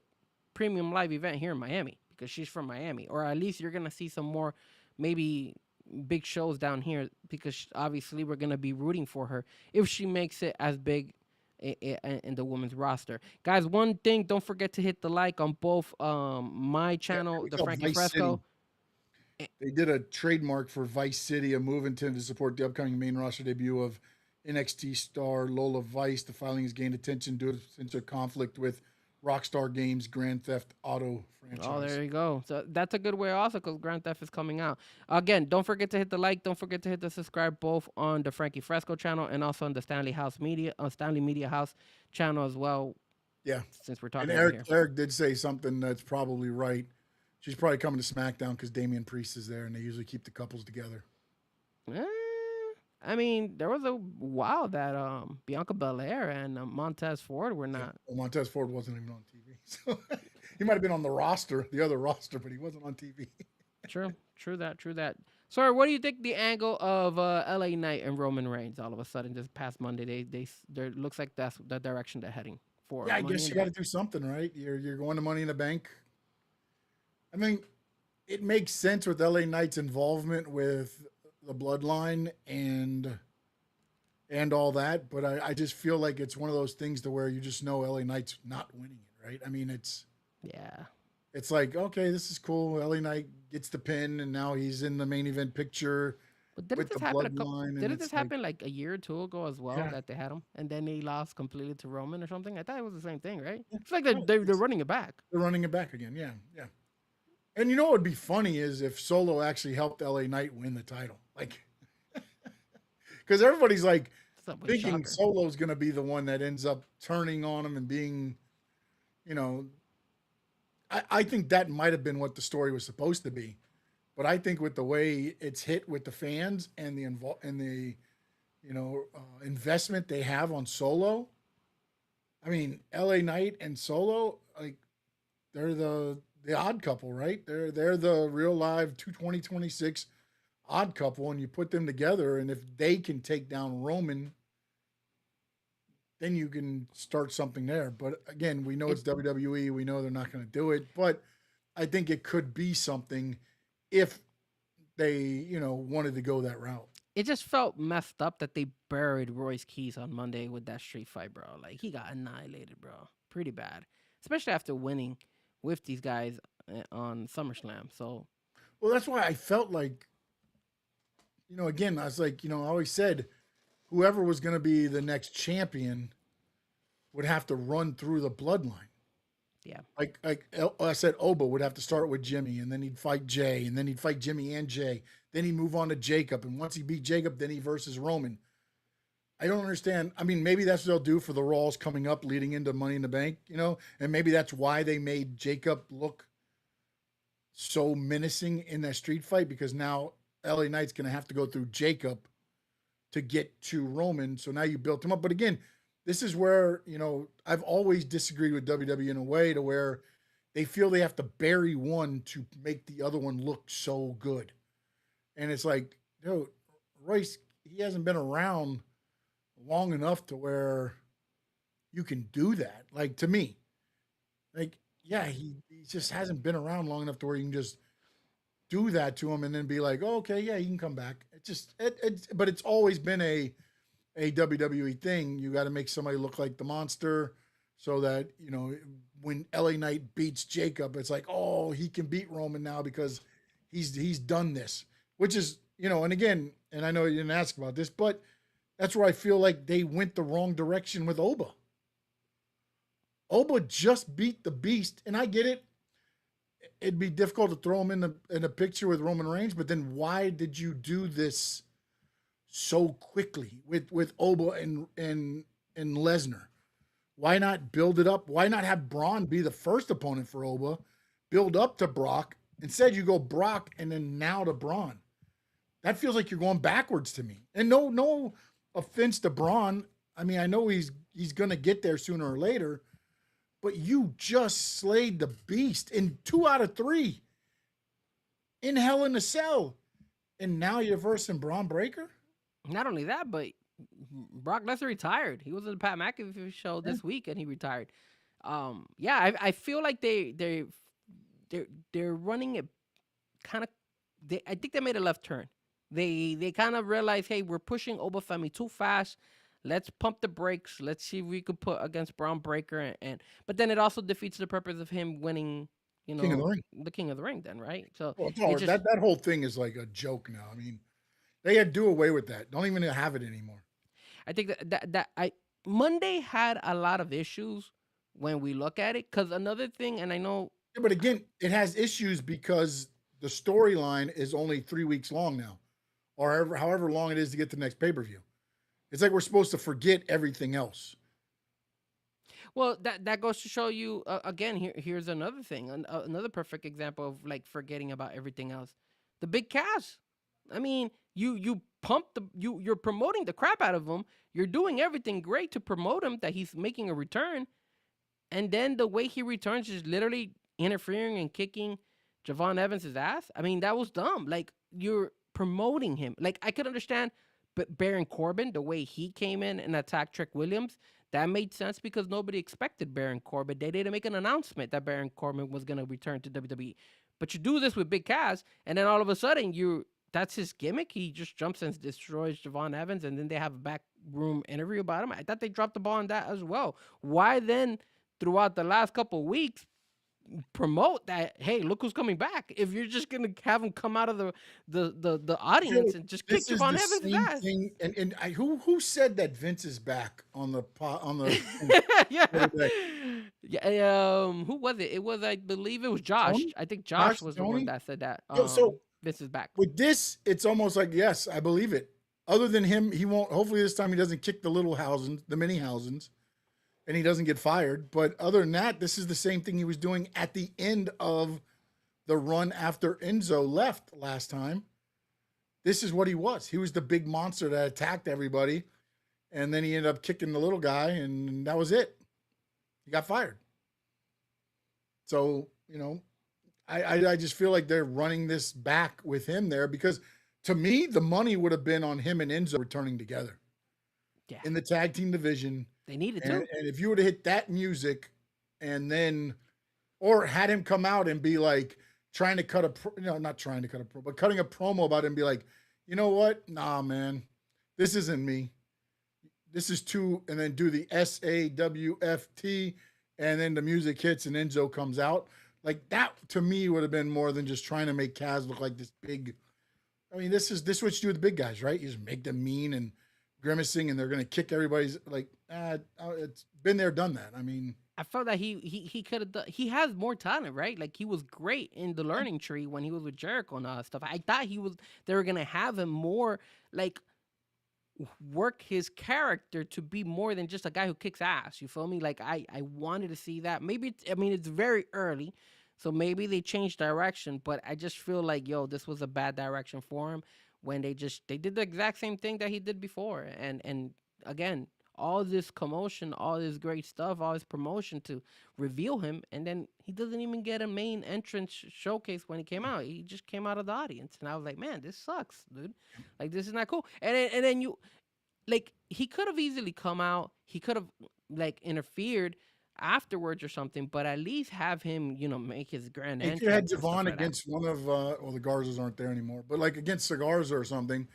premium live event here in Miami because she's from Miami, or at least you're gonna see some more, maybe big shows down here because obviously we're gonna be rooting for her if she makes it as big in the women's roster. Guys, one thing, don't forget to hit the like on both my Yeah, channel, it's the called Frankie Vice City. Fresco. They did a trademark for Vice City, a move intended to support the upcoming main roster debut of NXT star Lola Vice. The filing has gained attention due to potential conflict with Rockstar Games' Grand Theft Auto Oh, franchise. there you go. So that's a good way also because Grand Theft is coming out. Again, don't forget to hit the like. Don't forget to hit the subscribe both on the Frankie Fresco channel and also on the Stanley Media House channel as well, Yeah, since we're and talking over here. Eric did say something that's probably right. She's probably coming to SmackDown because Damian Priest is there, and they usually keep the couples together. Eh, I mean, there was a while that Bianca Belair and Montez Ford were Yeah, not. well, Montez Ford wasn't even on TV, so he might have been on the roster, the other roster, but he wasn't on TV. True, true that. Sorry, what do you think the angle of LA Knight and Roman Reigns all of a sudden this past Monday? They looks like that's the direction they're heading for Yeah, I Money guess in you the got to Bank. do something, right? You're going to Money in the Bank. I mean, it makes sense with LA Knight's involvement with the Bloodline and all that, but I just feel like it's one of those things to where you just know LA Knight's not winning it, right? I mean, Yeah. it's like, okay, this is cool. LA Knight gets the pin, and now he's in the main event picture But didn't with this the happen a couple? Bloodline, and Didn't this it's like, happen like a year or two ago as well yeah, that they had him and then they lost completely to Roman or something? I thought it was the same thing, right? yeah, It's like no, they're running it back. they're running it back again. Yeah, yeah. And you know what would be funny is if Solo actually helped LA Knight win the title, like, because everybody's like Subway thinking shocker. Solo's going to be the one that ends up turning on him and being, you know, I think that might have been what the story was supposed to be, but I think with the way it's hit with the fans and the investment they have on Solo, I mean, LA Knight and Solo, like they're the odd couple, right? They're the real live 2026 odd couple, and you put them together, and if they can take down Roman, then you can start something there. But again, we know It it's WWE. We know they're not going to do it, but I think it could be something if they, wanted to go that route. it just felt messed up that they buried Royce Keys on Monday with that street fight, bro. Like he got annihilated, bro. Pretty bad, especially after winning with these guys on SummerSlam. So Well, that's why I felt like, again, I was like, I always said whoever was going to be the next champion would have to run through the bloodline. yeah, Like I said, Oba would have to start with Jimmy, and then he'd fight Jay, and then he'd fight Jimmy and Jay. Then he'd move on to Jacob, and once he beat Jacob, then he versus Roman. I don't understand. I mean, maybe that's what they'll do for the Raws coming up, leading into Money in the Bank, and maybe that's why they made Jacob look so menacing in that street fight because now LA Knight's going to have to go through Jacob to get to Roman. So now you built him up. But again, this is where, I've always disagreed with WWE in a way to where they feel they have to bury one to make the other one look so good. And it's like, dude, Royce, he hasn't been around long enough to where you can do that. Like to me, Like, yeah, he just hasn't been around long enough to where you can just do that to him and then be like, oh, okay, yeah, he can come back. It just but it's always been a WWE thing. You got to make somebody look like the monster so that, when LA Knight beats Jacob, it's like, oh, he can beat Roman now because he's done this. Which is, and again, and I know you didn't ask about this, but that's where I feel like they went the wrong direction with Oba. Oba just beat the Beast, and I get it. It'd be difficult to throw him in the picture with Roman Reigns, but then why did you do this so quickly with Oba and Lesnar? Why not build it up? Why not have Braun be the first opponent for Oba, build up to Brock? Instead, you go Brock and then now to Braun. That feels like you're going backwards to me. And no offense to Braun. I mean, I know he's gonna get there sooner or later, but you just slayed the Beast in 2 out of 3 in Hell in a Cell, and now you're versing Braun Breaker. Not only that, but Brock Lesnar retired. He was in the Pat McAfee show this week, and he retired. Yeah, I feel like they're running it kind of. I think they made a left turn. They kind of realized, hey, we're pushing Oba Femi too fast. Let's pump the brakes. Let's see if we could put against Braun Breaker, but then it also defeats the purpose of him winning. King of the Ring. The King of the Ring, then, right? So Well, that whole thing is like a joke now. I mean, they had to do away with that. Don't even have it anymore. I think that Monday had a lot of issues when we look at it. Because another thing, and I know, Yeah, but again, it has issues because the storyline is only 3 weeks long now, or however long it is to get to the next pay-per-view. It's like we're supposed to forget everything else. well, that goes to show you again. Here's another thing, another perfect example of like forgetting about everything else. The big cast. I mean, you pump you're promoting the crap out of him. You're doing everything great to promote him that he's making a return, and then the way he returns is literally interfering and kicking Javon Evans' ass. I mean, that was dumb. Like, you're promoting him. Like, I could understand, but Baron Corbin, the way he came in and attacked Trick Williams, that made sense because nobody expected Baron Corbin. They didn't make an announcement that Baron Corbin was going to return to WWE. But you do this with Big Cass, and then all of a sudden that's his gimmick. He just jumps and destroys Javon Evans, and then they have a backroom interview about him. I thought they dropped the ball on that as well. Why then, throughout the last couple of weeks, promote that, hey, look who's coming back, if you're just gonna have him come out of the audience and just kick Javon Evans' ass? Thing, and who said that Vince is back on the Yeah. Who was it? It was, I believe it was Josh. Tony? I think Josh was the one Tony? that said that. So Vince is back. with this, it's almost like, yes, I believe it. Other than him, he won't. Hopefully, this time he doesn't kick the mini Housens, and he doesn't get fired. But other than that, this is the same thing he was doing at the end of the run after Enzo left last time. This is what he was. He was the big monster that attacked everybody, and then he ended up kicking the little guy, and that was it. He got fired. So, I just feel like they're running this back with him there because, to me, the money would have been on him and Enzo returning together. Yeah. In the tag team division. They needed to. And if you would have hit that music and then, or had him come out and be like, trying to cut not trying to cut a pro, but cutting a promo about it and be like, you know what? Nah, man, this isn't me. This is too, and then do the SAWFT, and then the music hits and Enzo comes out. Like, that to me would have been more than just trying to make Kaz look like this big. I mean, this is what you do with the big guys, right? You just make them mean and grimacing, and they're going to kick everybody's, like, it's been there, done that. I mean, I felt that he could have done. He has more talent, right? Like, he was great in the learning tree when he was with Jericho and stuff. I thought they were gonna have him more like work his character to be more than just a guy who kicks ass. You feel me? Like, I wanted to see that. Maybe it's very early, so maybe they changed direction. But I just feel like, this was a bad direction for him when they did the exact same thing that he did before. And again, all this commotion, all this great stuff, all this promotion to reveal him, and then he doesn't even get a main entrance showcase when he came out. He just came out of the audience, and I was like, man, this sucks, dude. Like, this is not cool. And then you, like, he could have easily come out. He could have, like, interfered afterwards or something, but at least have him, make his grand If you had entrance and stuff Javon like that. against one of, well, the Garzas aren't there anymore, but like against Cigarza or something,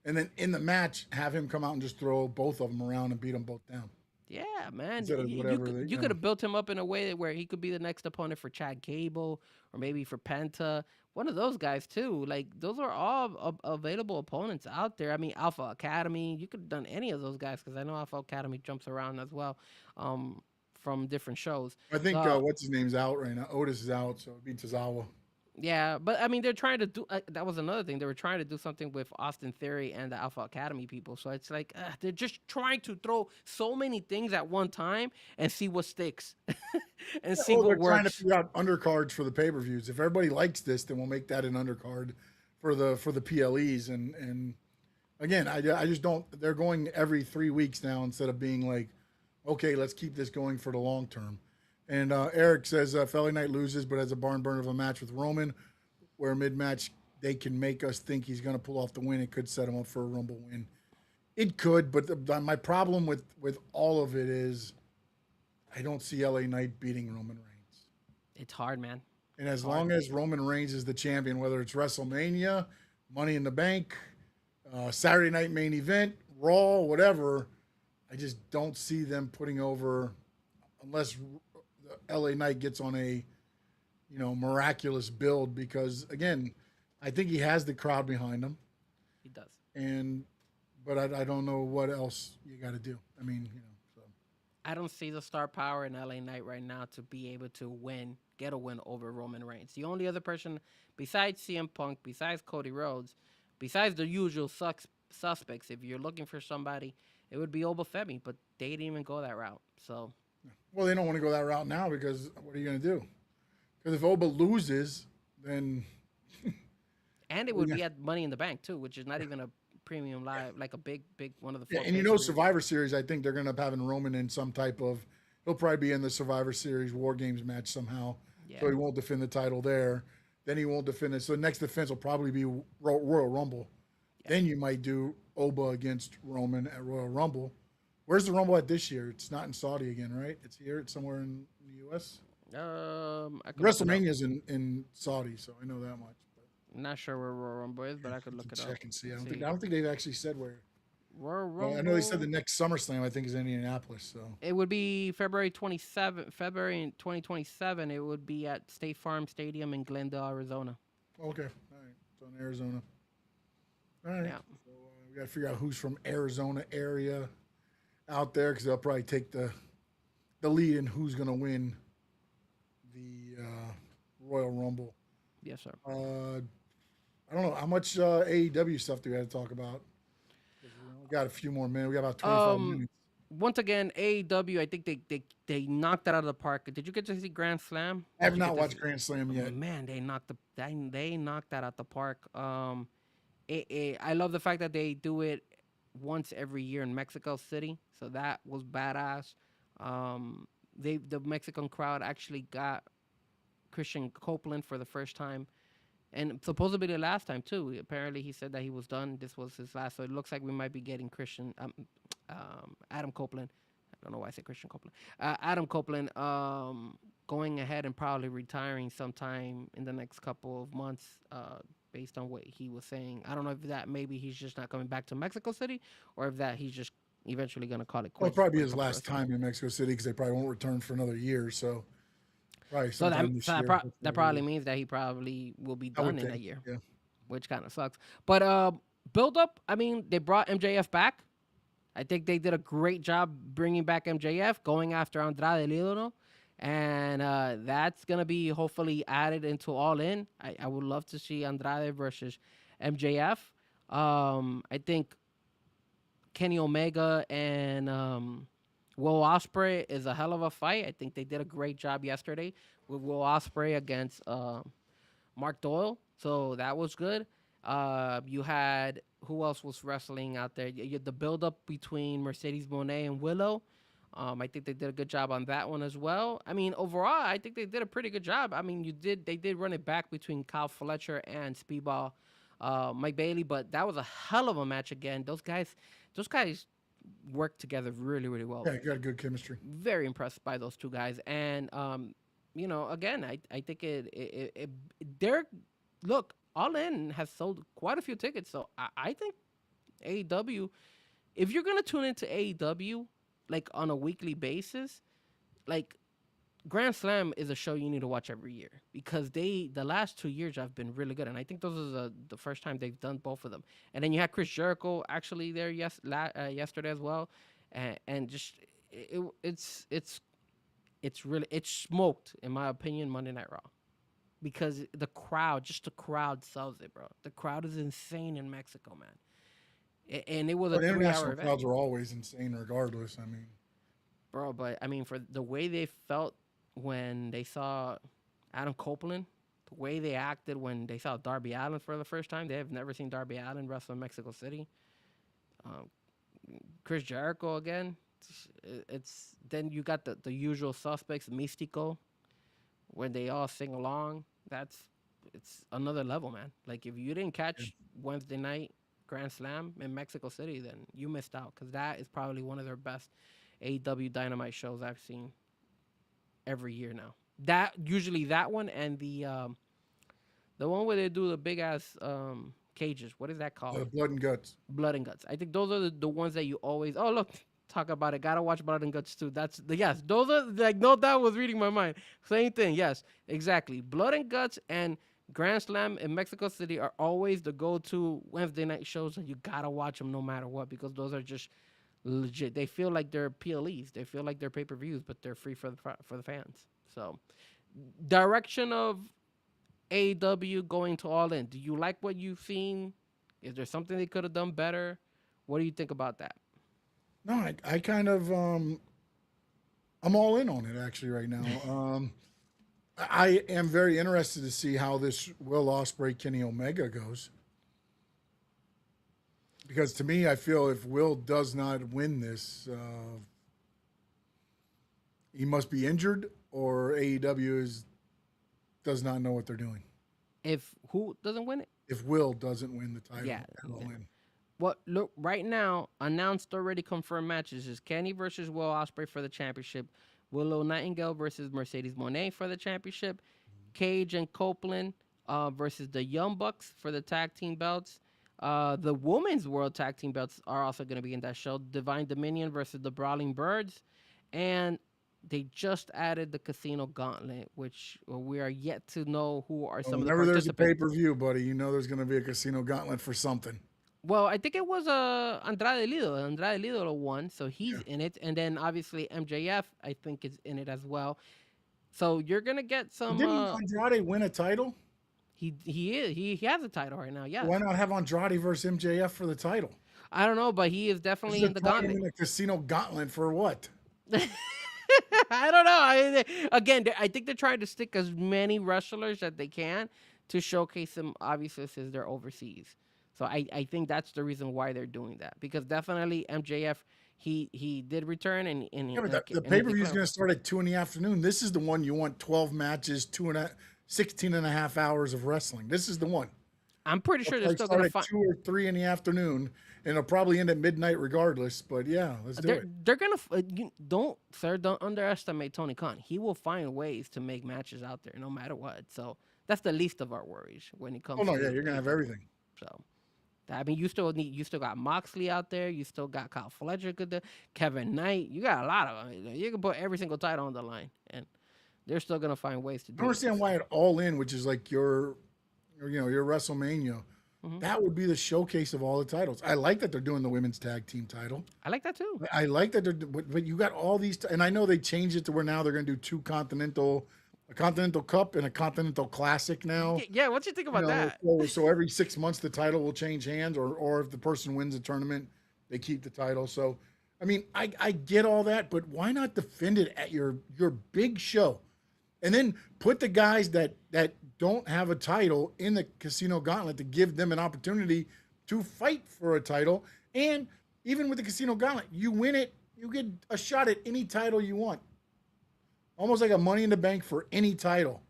and then in the match have him come out and just throw both of them around and beat them both down Yeah, man. instead of whatever they, You could have built him up in a way where he could be the next opponent for Chad Gable or maybe for Penta. One of those guys too. Like those are all available opponents out there. I mean, Alpha Academy. You could have done any of those guys because I know Alpha Academy jumps around as well, from different shows. I think So what's his name's out right now. Otis is out, so it'd be Tozawa. yeah, but I mean, they're trying to do. That was another thing. They were trying to do something with Austin Theory and the Alpha Academy people. So it's like they're just trying to throw so many things at one time and see what sticks and see Well, what they're trying to works. figure out undercards for the pay-per-views. If everybody likes this, then we'll make that an undercard for the PLEs. And again, I just don't. They're going every 3 weeks now instead of being like, okay, let's keep this going for the long term. And Eric says Felly Knight loses, but has a barn burner of a match with Roman, where mid-match they can make us think he's going to pull off the win. It could set him up for a Rumble win. It could, but my problem with all of it is I don't see LA Knight beating Roman Reigns. It's hard, man. And as long as Roman Reigns is the champion, whether it's WrestleMania, Money in the Bank, Saturday Night Main Event, Raw, whatever, I just don't see them putting over, unless LA Knight gets on a miraculous build, because again, I think he has the crowd behind him, He does. but I don't know what else you got to do. I mean, so. I don't see the star power in LA Knight right now to be able to get a win over Roman Reigns. The only other person besides CM Punk, besides Cody Rhodes, besides the usual suspects, if you're looking for somebody, it would be Obafemi, but they didn't even go that route. So, Well, they don't want to go that route now because what are you going to do? Because if Oba loses, then and it would be at Money in the Bank too, which is not even a premium live, like a big one of the. yeah, Four and pay-per-views. Survivor Series, I think they're going to end up having Roman in some type of. He'll probably be in the Survivor Series War Games match somehow, Yeah. so he won't defend the title there. Then he won't defend it. So next defense will probably be Royal Rumble. Yeah. Then you might do Oba against Roman at Royal Rumble. Where's the Rumble at this year? It's not in Saudi again, right? It's here. It's somewhere in the U.S. I could look it up. WrestleMania's in Saudi, so I know that much. But I'm not sure where Royal Rumble is, but I could look it up. check and see. I don't think they've actually said where. Royal Well, Rumble. I know they said the next SummerSlam, I think, is in Indianapolis. So It would be February 2027. It would be at State Farm Stadium in Glendale, Arizona. okay, all right. So in Arizona. All right. Yeah. So we got to figure out who's from Arizona area out there, because they'll probably take the lead in who's going to win the Royal Rumble. Yes, sir. I don't know how much AEW stuff do we have to talk about. We got a few more minutes. We got about 25 minutes. Once again, AEW. I think they knocked it out of the park. Did you get to see Grand Slam? I have Did you not get to watched see- Grand Slam yet. Man, they knocked that out the park. I love the fact that they do it once every year in Mexico City. So that was badass. The Mexican crowd actually got Christian Copeland for the first time, and supposedly the last time too. Apparently, he said that he was done. This was his last. So it looks like we might be getting Adam Copeland. I don't know why I said Christian Copeland. Adam Copeland going ahead and probably retiring sometime in the next couple of months, based on what he was saying. I don't know if that maybe he's just not coming back to Mexico City, or if that he's just eventually going to call it Well, quits. it'll probably be when it his comes to last wrestling. time in Mexico City, because they probably won't return for another year. So probably So that, sometime this so that, year, pro- hopefully. that probably means that he probably will be I would done in a think, year, yeah. which kind of sucks. But build up. I mean, they brought MJF back. I think they did a great job bringing back MJF, going after Andrade El Idolo, and that's gonna be hopefully added into All In. I would love to see Andrade versus MJF. I think Kenny Omega and Will Ospreay is a hell of a fight. I think they did a great job yesterday with Will Ospreay against Mark Doyle, so that was good. You had, who else was wrestling out there? You had the build up between Mercedes Moné and Willow. I think they did a good job on that one as well. I mean, overall, I think they did a pretty good job. I mean, they did run it back between Kyle Fletcher and Speedball Mike Bailey, but that was a hell of a match again. Those guys, work together really, really well. Yeah, you got good chemistry. Very impressed by those two guys. And again, I think they're look, All In has sold quite a few tickets, so I think AEW, if you're gonna tune into AEW like on a weekly basis, like Grand Slam is a show you need to watch every year because the last 2 years have been really good, and I think those are the first time they've done both of them. And then you had Chris Jericho actually there yesterday as well, and just it's really it's smoked in my opinion Monday Night Raw because the crowd sells it, bro. The crowd is insane in Mexico, man. And it was a But 3 hour international event, crowds are always insane, regardless. I mean, bro. But I mean, for the way they felt when they saw Adam Copeland, the way they acted when they saw Darby Allin for the first time, they have never seen Darby Allin wrestle in Mexico City. Um, Chris Jericho again. It's then you got the usual suspects, Mystico, when they all sing along. It's another level, man. Like if you didn't catch Wednesday night Grand Slam in Mexico City, then you missed out because that is probably one of their best AEW Dynamite shows I've seen every year now. That one and the one where they do the big ass cages. What is that called? Blood and Guts. Blood and Guts. I think those are the ones that you always. Oh look, talk about it. Gotta watch Blood and Guts too. Yes. Those are like no doubt was reading my mind. Same thing. Yes, exactly. Blood and Guts and Grand Slam in Mexico City are always the go-to Wednesday night shows, and you gotta watch them no matter what because those are just legit. They feel like they're PLEs. They feel like they're pay-per-views, but they're free for the fans. So, direction of AEW going to All In. Do you like what you've seen? Is there something they could have done better? What do you think about that? No, I kind of I'm all in on it actually right now. I am very interested to see how this Will Ospreay Kenny Omega goes. Because to me, I feel if Will does not win this, he must be injured or AEW does not know what they're doing. If who doesn't win it? If Will doesn't win the title, Yeah. All In. What look right now announced already confirmed matches is Kenny versus Will Ospreay for the championship, Willow Nightingale versus Mercedes Moné for the championship, Cage and Copeland versus the Young Bucks for the tag team belts. The women's world tag team belts are also going to be in that show. Divine Dominion versus the Brawling Birds, and they just added the Casino Gauntlet, which we are yet to know who are some of the Whenever there's a participants. pay-per-view, buddy, you know there's going to be a Casino Gauntlet for something. Well, I think it was Andrade Lido. Andrade Lido won, so he's in it. And then obviously MJF, I think, is in it as well. So you're gonna get some. Didn't Andrade win a title? He has a title right now. Yeah. Why not have Andrade versus MJF for the title? I don't know, but he is definitely in the gauntlet. A Casino Gauntlet for what? I don't know. Again, I think they're trying to stick as many wrestlers that they can to showcase them. Obviously, since they're overseas. So I think that's the reason why they're doing that because definitely MJF he did return and Yeah, but the pay-per-view is going to start at 2 p.m. This is the one you want 12 matches, 16 and a half hours of wrestling. This is the one. I'm pretty sure they're Like still start going to at 2 or 3 in the afternoon, and it'll probably end at midnight regardless. But yeah, let's do it. They're gonna don't underestimate Tony Khan. He will find ways to make matches out there no matter what. So that's the least of our worries when it comes. Oh no, to yeah, you're gonna have everything. So, I mean, you still got Moxley out there. You still got Kyle Fletcher, Kevin Knight. You got a lot of them. You can put every single title on the line, and they're still gonna find ways to do I don't understand why at All In, which is like your WrestleMania, that would be the showcase of all the titles. I like that they're doing the women's tag team title. I like that too. I like that but you got all these, and I know they changed it to where now they're going to do a Continental Cup and a Continental Classic now. Yeah, what you think about that? So every 6 months the title will change hands, or if the person wins the tournament, they keep the title. So, I mean, I get all that, but why not defend it at your big show, and then put the guys that don't have a title in the Casino Gauntlet to give them an opportunity to fight for a title. And even with the Casino Gauntlet, you win it, you get a shot at any title you want. Almost like a Money in the Bank for any title,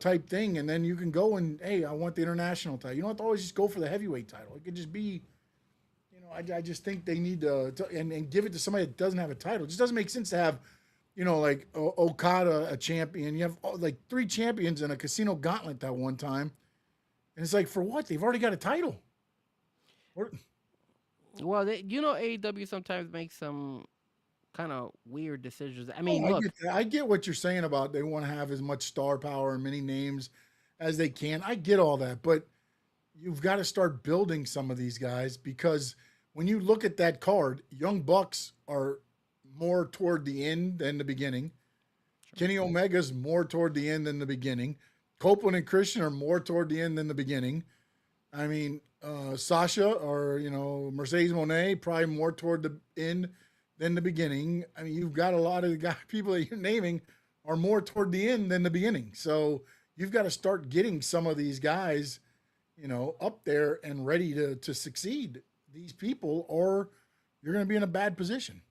type thing. And then you can go and, hey, I want the international title. You don't have to always just go for the heavyweight title. It could just be, I just think they need and give it to somebody that doesn't have a title. It just doesn't make sense to have, like Okada a champion. You have like 3 champions in a casino gauntlet that one time, and it's like for what? They've already got a title. What? Well, AEW sometimes makes some kind of weird decisions. I mean, I look, get that. I get what you're saying about they want to have as much star power and many names as they can. I get all that, but you've got to start building some of these guys because when you look at that card, Young Bucks are more toward the end than the beginning. Kenny Omega's more toward the end than the beginning. Copeland and Christian are more toward the end than the beginning. I mean, Sasha or Mercedes Moné probably more toward the end than the beginning. I mean, you've got a lot of the people that you're naming are more toward the end than the beginning. So you've got to start getting some of these guys, up there and ready to succeed. These people, or you're going to be in a bad position.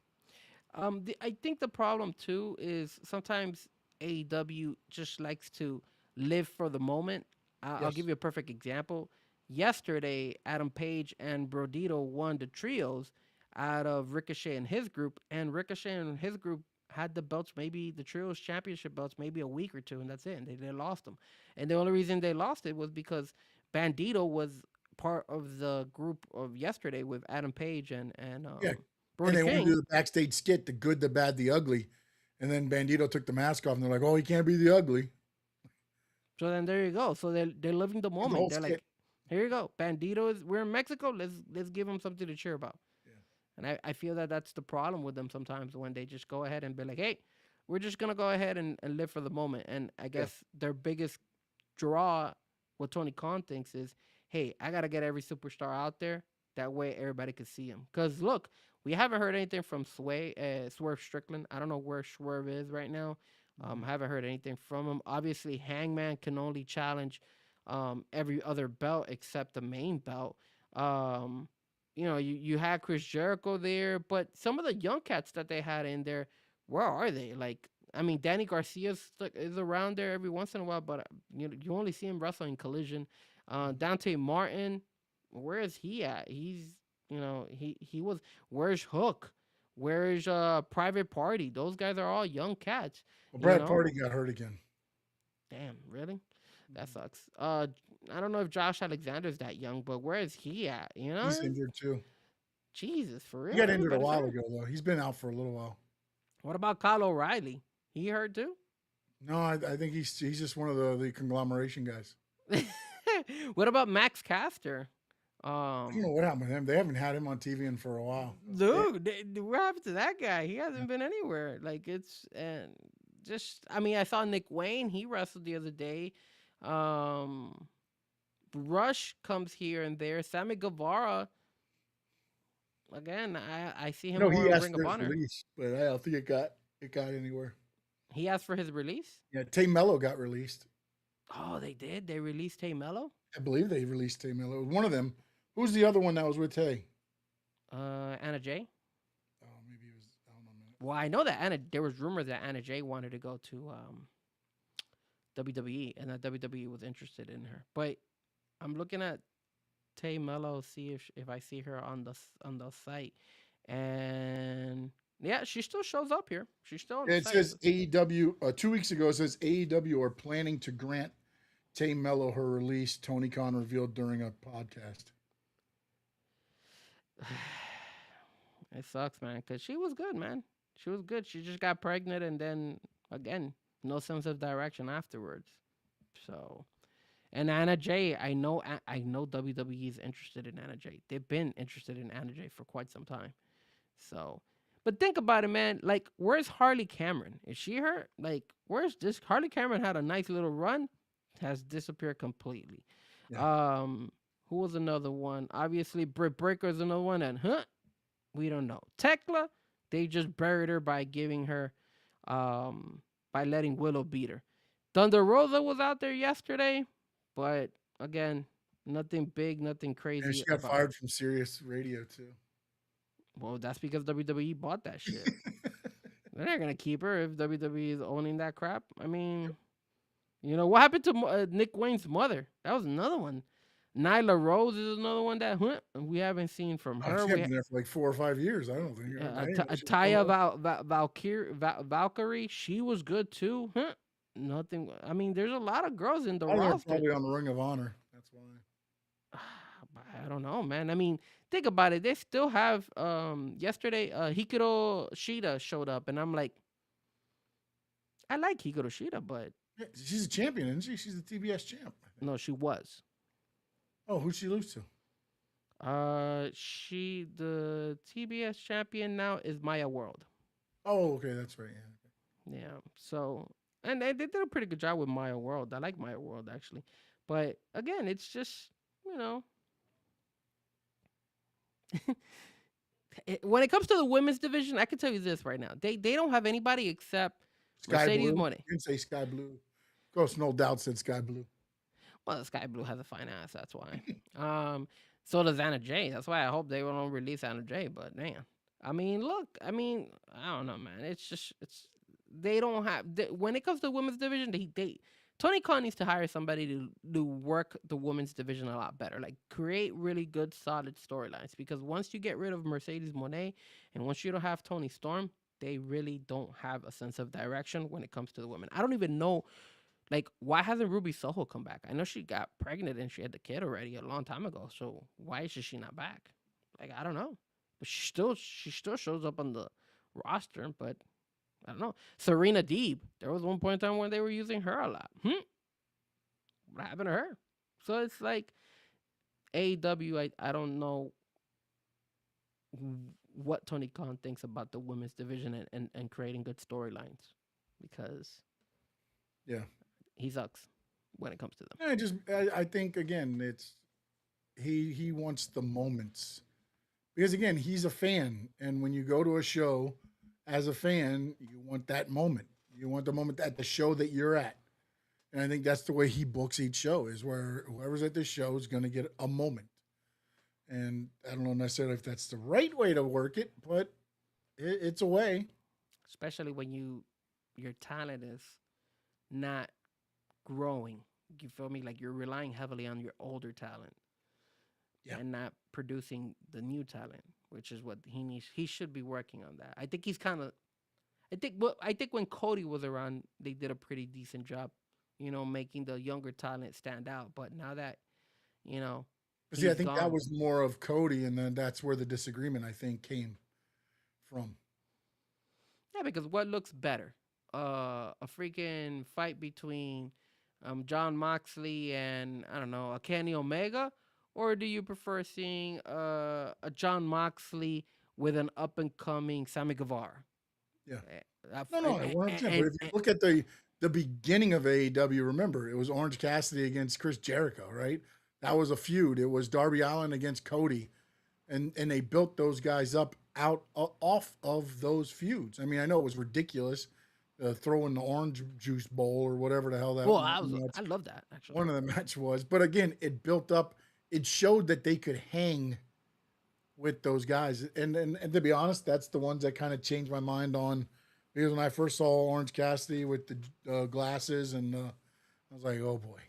I think the problem too is sometimes AEW just likes to live for the moment. I'll Yes. give you a perfect example. Yesterday, Adam Page and Brodito won the trios out of Ricochet and his group, and Ricochet and his group had the belts, maybe the trios championship belts, maybe a week or two, and that's it. And they lost them, and the only reason they lost it was because Bandito was part of the group of yesterday with Adam Page and Yeah. Brody And they want to King. do the backstage skit, the good, the bad, the ugly. And then Bandito took the mask off and they're like, oh, he can't be the ugly. So then there you go. So they're living the The moment. whole They're skit. like, here you go. Bandito is we're in Mexico. Let's give him something to cheer about. Yeah. And I feel that that's the problem with them sometimes when they just go ahead and be like, hey, we're just gonna go ahead and live for the moment. And I guess their biggest draw, what Tony Khan thinks is, hey, I gotta get every superstar out there. That way everybody can see him. Cause look, we haven't heard anything from Swerve Strickland. I don't know where Swerve is right now. Haven't heard anything from him. Obviously, Hangman can only challenge every other belt except the main belt. You had Chris Jericho there, but some of the young cats that they had in there, where are they? Like, I mean, Danny Garcia is around there every once in a while, but you only see him wrestle in Collision. Dante Martin, where is he at? He's he was. Where's Hook? Where's Private Party? Those guys are all young cats. Well, You Brad know? Party got hurt again. Damn, really? That sucks. I don't know if Josh Alexander's that young, but where is he at? He's injured too. Jesus, for real. He got injured a Everybody's while hurt. ago, though. He's been out for a little while. What about Kyle O'Reilly? He hurt too? No, I think he's just one of the conglomeration guys. What about Max Caster? I don't know what happened with him. They haven't had him on TV in for a while. Dude, what happened to that guy? He hasn't been anywhere. Like it's and just I mean, I saw Nick Wayne. He wrestled the other day. Rush comes here and there. Sammy Guevara. Again, I see him No, more he in asked Ring for of his Honor. release, but I don't think it got anywhere. He asked for his release. Yeah, Tay Mello got released. Oh, they did. They released Tay Mello. I believe they released Tay Mello. It was one of them. Who's the other one that was with Tay? Anna Jay. Oh, maybe it was. I don't know. Well, I know that There was rumors that Anna Jay wanted to go to WWE, and that WWE was interested in her. But I'm looking at Tay Mello, see if I see her on the site, and yeah, she still shows up here. She's still on the It site. says AEW. 2 weeks ago, it says AEW are planning to grant Tay Mello her release. Tony Khan revealed during a podcast. It sucks, man, because she was good, man. She was good. She just got pregnant, and then again, no sense of direction afterwards. So, and Anna Jay, I know WWE is interested in Anna Jay. They've been interested in Anna Jay for quite some time. So, but think about it, man. Like, where's Harley Cameron? Is she hurt? Like, where's this? Harley Cameron had a nice little run, has disappeared completely. Yeah. Who was another one? Obviously, Britt Breaker is another one, and we don't know. Tekla, they just buried her by giving her, by letting Willow beat her. Thunder Rosa was out there yesterday, but again, nothing big, nothing crazy. And she got about- fired from Sirius Radio too. Well, that's because WWE bought that shit. They're not gonna keep her if WWE is owning that crap. I mean, what happened to Nick Wayne's mother? That was another one. Nyla Rose is another one that we haven't seen from Oh, her. she had been there for like 4 or 5 years. I don't think. I didn't know she was Taya coming up. Valkyrie, she was good too. Nothing. I mean, there's a lot of girls in the I think they're roster. probably on the Ring of Honor. That's why. I don't know, man. I mean, think about it. They still have yesterday Hikaru Shida showed up, and I'm like, I like Hikaru Shida, but Yeah, she's a champion, isn't she? She's the TBS champ. I think. no, she was. Oh, who'd she lose to? She the TBS champion now is Maya World. Oh, okay, that's right. Yeah. Yeah. So and they did a pretty good job with Maya World. I like Maya World actually, but again, it's just you know when it comes to the women's division, I can tell you this right now: they don't have anybody except Sky Mercedes Blue. Monet. You didn't say Sky Blue. Of course, no doubt said Sky Blue. Well, Sky Blue has a fine ass. That's why. So does Anna Jay. That's why I hope they don't release Anna Jay. But man, I mean, look, I mean, I don't know, man. It's just they don't have when it comes to the women's division. They Tony Khan needs to hire somebody to work the women's division a lot better. Like create really good, solid storylines. Because once you get rid of Mercedes Monet and once you don't have Tony Storm, they really don't have a sense of direction when it comes to the women. I don't even know like, why hasn't Ruby Soho come back? I know she got pregnant and she had the kid already a long time ago. So why is she not back? Like, I don't know. But she still shows up on the roster, but I don't know. Serena Deeb. There was one point in time when they were using her a lot. What happened to her? So it's like AEW. I don't know what Tony Khan thinks about the women's division and creating good storylines because Yeah. he sucks when it comes to them. I think again, it's he wants the moments because again, he's a fan, and when you go to a show as a fan, you want that moment. You want the moment at the show that you're at, and I think that's the way he books each show is where whoever's at the show is going to get a moment. And I don't know necessarily if that's the right way to work it, but it's a way. Especially when your talent is not growing. You feel me? Like you're relying heavily on your older talent Yeah. and not producing the new talent, which is what he needs. He should be working on that. I think he's kind of. I think when Cody was around, they did a pretty decent job, making the younger talent stand out. But now that you know But see, I he's think that gone, was more of Cody, and then that's where the disagreement I think came from. yeah, because what looks better, a freaking fight between John Moxley and I don't know a Kenny Omega, or do you prefer seeing a John Moxley with an up and coming Sammy Guevara? Yeah. Eh, that No, f- no, 100%. But if you look at the beginning of AEW, remember it was Orange Cassidy against Chris Jericho, right? That was a feud. It was Darby Allin against Cody, and they built those guys up off of those feuds. I mean, I know it was ridiculous, throwing the orange juice bowl or whatever the hell that well, match, I love that actually. one of the match was. But again, it built up. It showed that they could hang with those guys. And to be honest, that's the ones that kind of changed my mind on because when I first saw Orange Cassidy with the glasses and I was like, oh boy.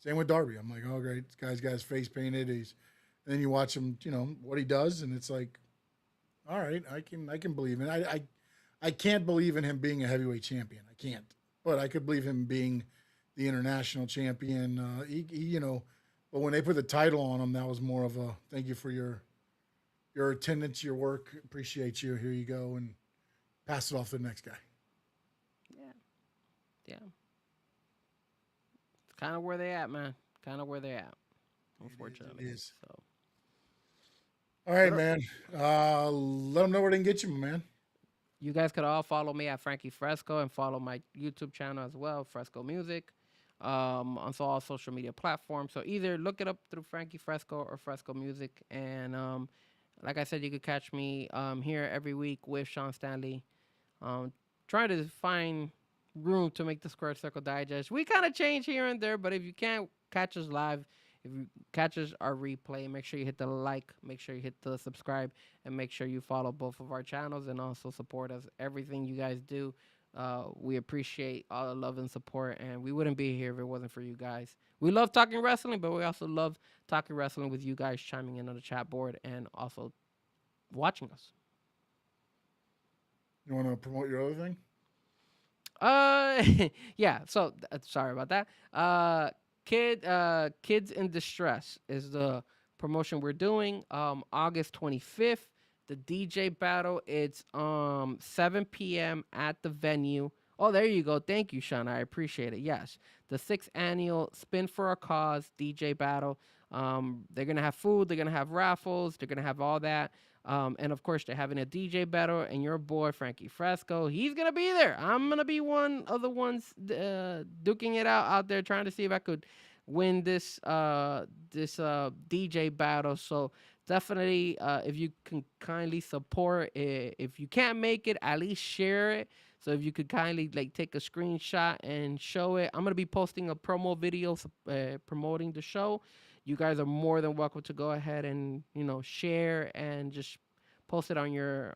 Same with Darby. I'm like, oh great, this guy's got his face painted. And then you watch him, what he does, and it's like, all right, I can believe in it. I can't believe in him being a heavyweight champion. I can't, but I could believe him being the international champion. But when they put the title on him, that was more of a thank you for your attendance, your work. Appreciate you. Here you go, and pass it off to the next guy. Yeah, yeah. It's kind of where they at, man. Kind of where they at. Unfortunately, It is. so. All right, man. Let them know where they can get you, my man. You guys could all follow me at Frankie Fresco and follow my YouTube channel as well, Fresco Music, on all social media platforms. So either look it up through Frankie Fresco or Fresco Music. And like I said, you could catch me here every week with Sean Stanley, trying to find room to make the Square Circle Digest. We kind of change here and there, but if you can't catch us live, if you catch us our replay, make sure you hit the like, make sure you hit the subscribe, and make sure you follow both of our channels and also support us. Everything you guys do We appreciate all the love and support, and we wouldn't be here if it wasn't for you guys. We love talking wrestling, but we also love talking wrestling with you guys chiming in on the chat board and also watching us. You want to promote your other thing? Yeah. So sorry about that. Kids in Distress is the promotion we're doing. August 25th, the DJ battle. It's 7 p.m. at the venue. Oh, there you go. Thank you, Sean. I appreciate it. Yes, the 6th annual Spin for a Cause DJ battle. They're gonna have food. They're gonna have raffles. They're gonna have all that. And of course, they're having a DJ battle, and your boy Frankie Fresco, he's gonna be there. I'm gonna be one of the ones duking it out there, trying to see if I could win this DJ battle. So definitely, if you can kindly support, if you can't make it, at least share it. So if you could kindly like take a screenshot and show it, I'm gonna be posting a promo video promoting the show. You guys are more than welcome to go ahead and share and just post it on your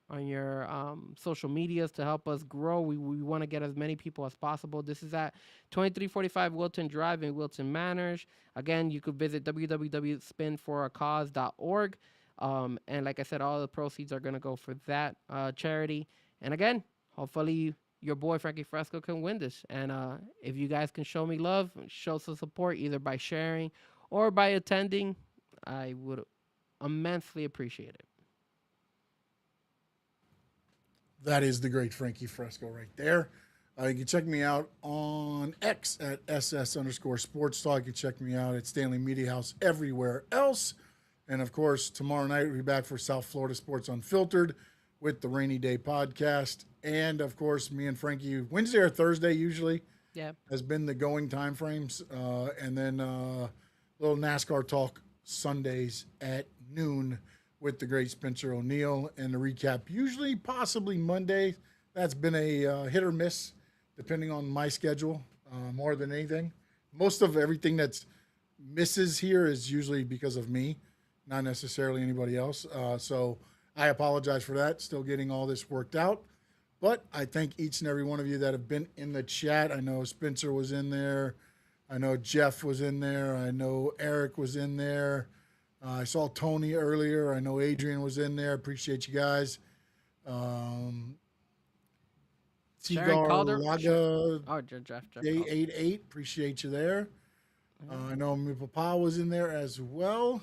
social medias to help us grow. We want to get as many people as possible. This is at 2345 Wilton Drive in Wilton Manors. Again, you could visit www.spinforacause.org. And like I said, all the proceeds are going to go for that charity. And again, hopefully your boy Frankie Fresco can win this. And if you guys can show me love, show some support either by sharing or by attending, I would immensely appreciate it. That is the great Frankie Fresco right there. You can check me out on X at SS_sports talk. You can check me out at Stanley Media House everywhere else. And of course, tomorrow night we'll be back for South Florida Sports Unfiltered with the Rainy Day podcast. And of course, me and Frankie, Wednesday or Thursday usually has been the going time frames. And then little NASCAR talk Sundays at noon with the great Spencer O'Neill, and the recap usually possibly Monday. That's been a hit or miss depending on my schedule more than anything. Most of everything that's misses here is usually because of me, not necessarily anybody else. So I apologize for that. Still getting all this worked out. But I thank each and every one of you that have been in the chat. I know Spencer was in there. I know Jeff was in there. I know Eric was in there. I saw Tony earlier. I know Adrian was in there. Appreciate you guys. Tigar Laga, Jeff. J88. Appreciate you there. I know my papa was in there as well.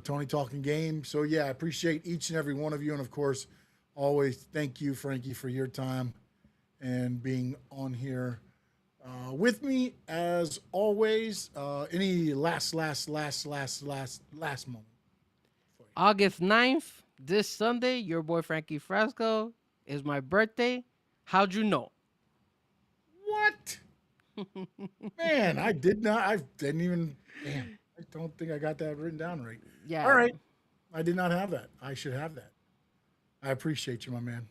Tony talking game. So, yeah, I appreciate each and every one of you. And, of course, always thank you, Frankie, for your time and being on here with me as always. Any last moment? August 9th, this Sunday, your boy Frankie Fresco, is my birthday. How'd you know? What? Man, I did not. I didn't even. Damn, I don't think I got that written down right. Yeah. All right. I did not have that. I should have that. I appreciate you, my man.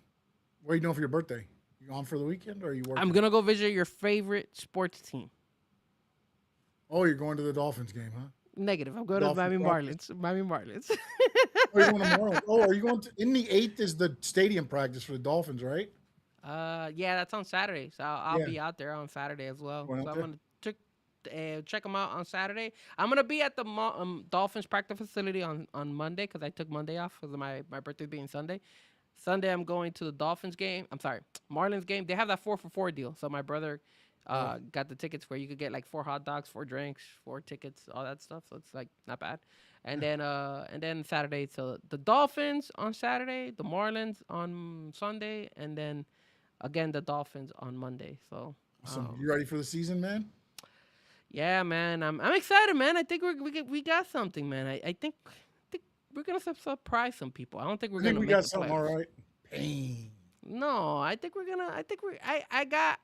What are you doing for your birthday? You on for the weekend or are you working? I'm going to go visit your favorite sports team. Oh, you're going to the Dolphins game, huh? Negative. I'm going to Miami Marlins. Miami Marlins. Oh, you're going to Marlins. Oh, are you going to? In the 8th is the stadium practice for the Dolphins, right? Yeah, that's on Saturday. So I'll be out there on Saturday as well. So I'm going to check them out on Saturday. I'm going to be at the Dolphins practice facility on Monday because I took Monday off because of my birthday being Sunday. Sunday, I'm going to the Dolphins game. I'm sorry, Marlins game. They have that 4-for-4 deal. So my brother got the tickets where you could get like 4 hot dogs, 4 drinks, 4 tickets, all that stuff. So it's like not bad. And then Saturday, so the Dolphins on Saturday, the Marlins on Sunday, and then again the Dolphins on Monday. So you ready for the season, man? Yeah, man. I'm excited, man. I think we got something, man. I think we're gonna surprise some people. I don't think we're gonna. We got something all right. Pain. No, I think we're gonna. I got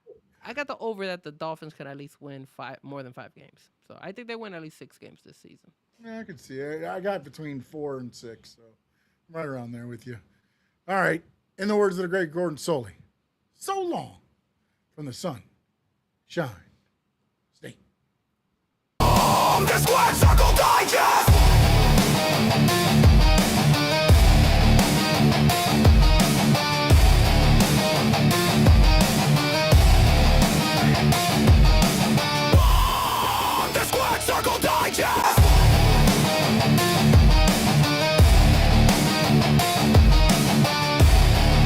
the over that the Dolphins can at least win more than 5 games. So I think they win at least 6 games this season. Yeah, I could see it. I got between 4 and 6, so I'm right around there with you. All right. In the words of the great Gordon Soley, so long from the sun, shine, stay. The Squad Circle Digest!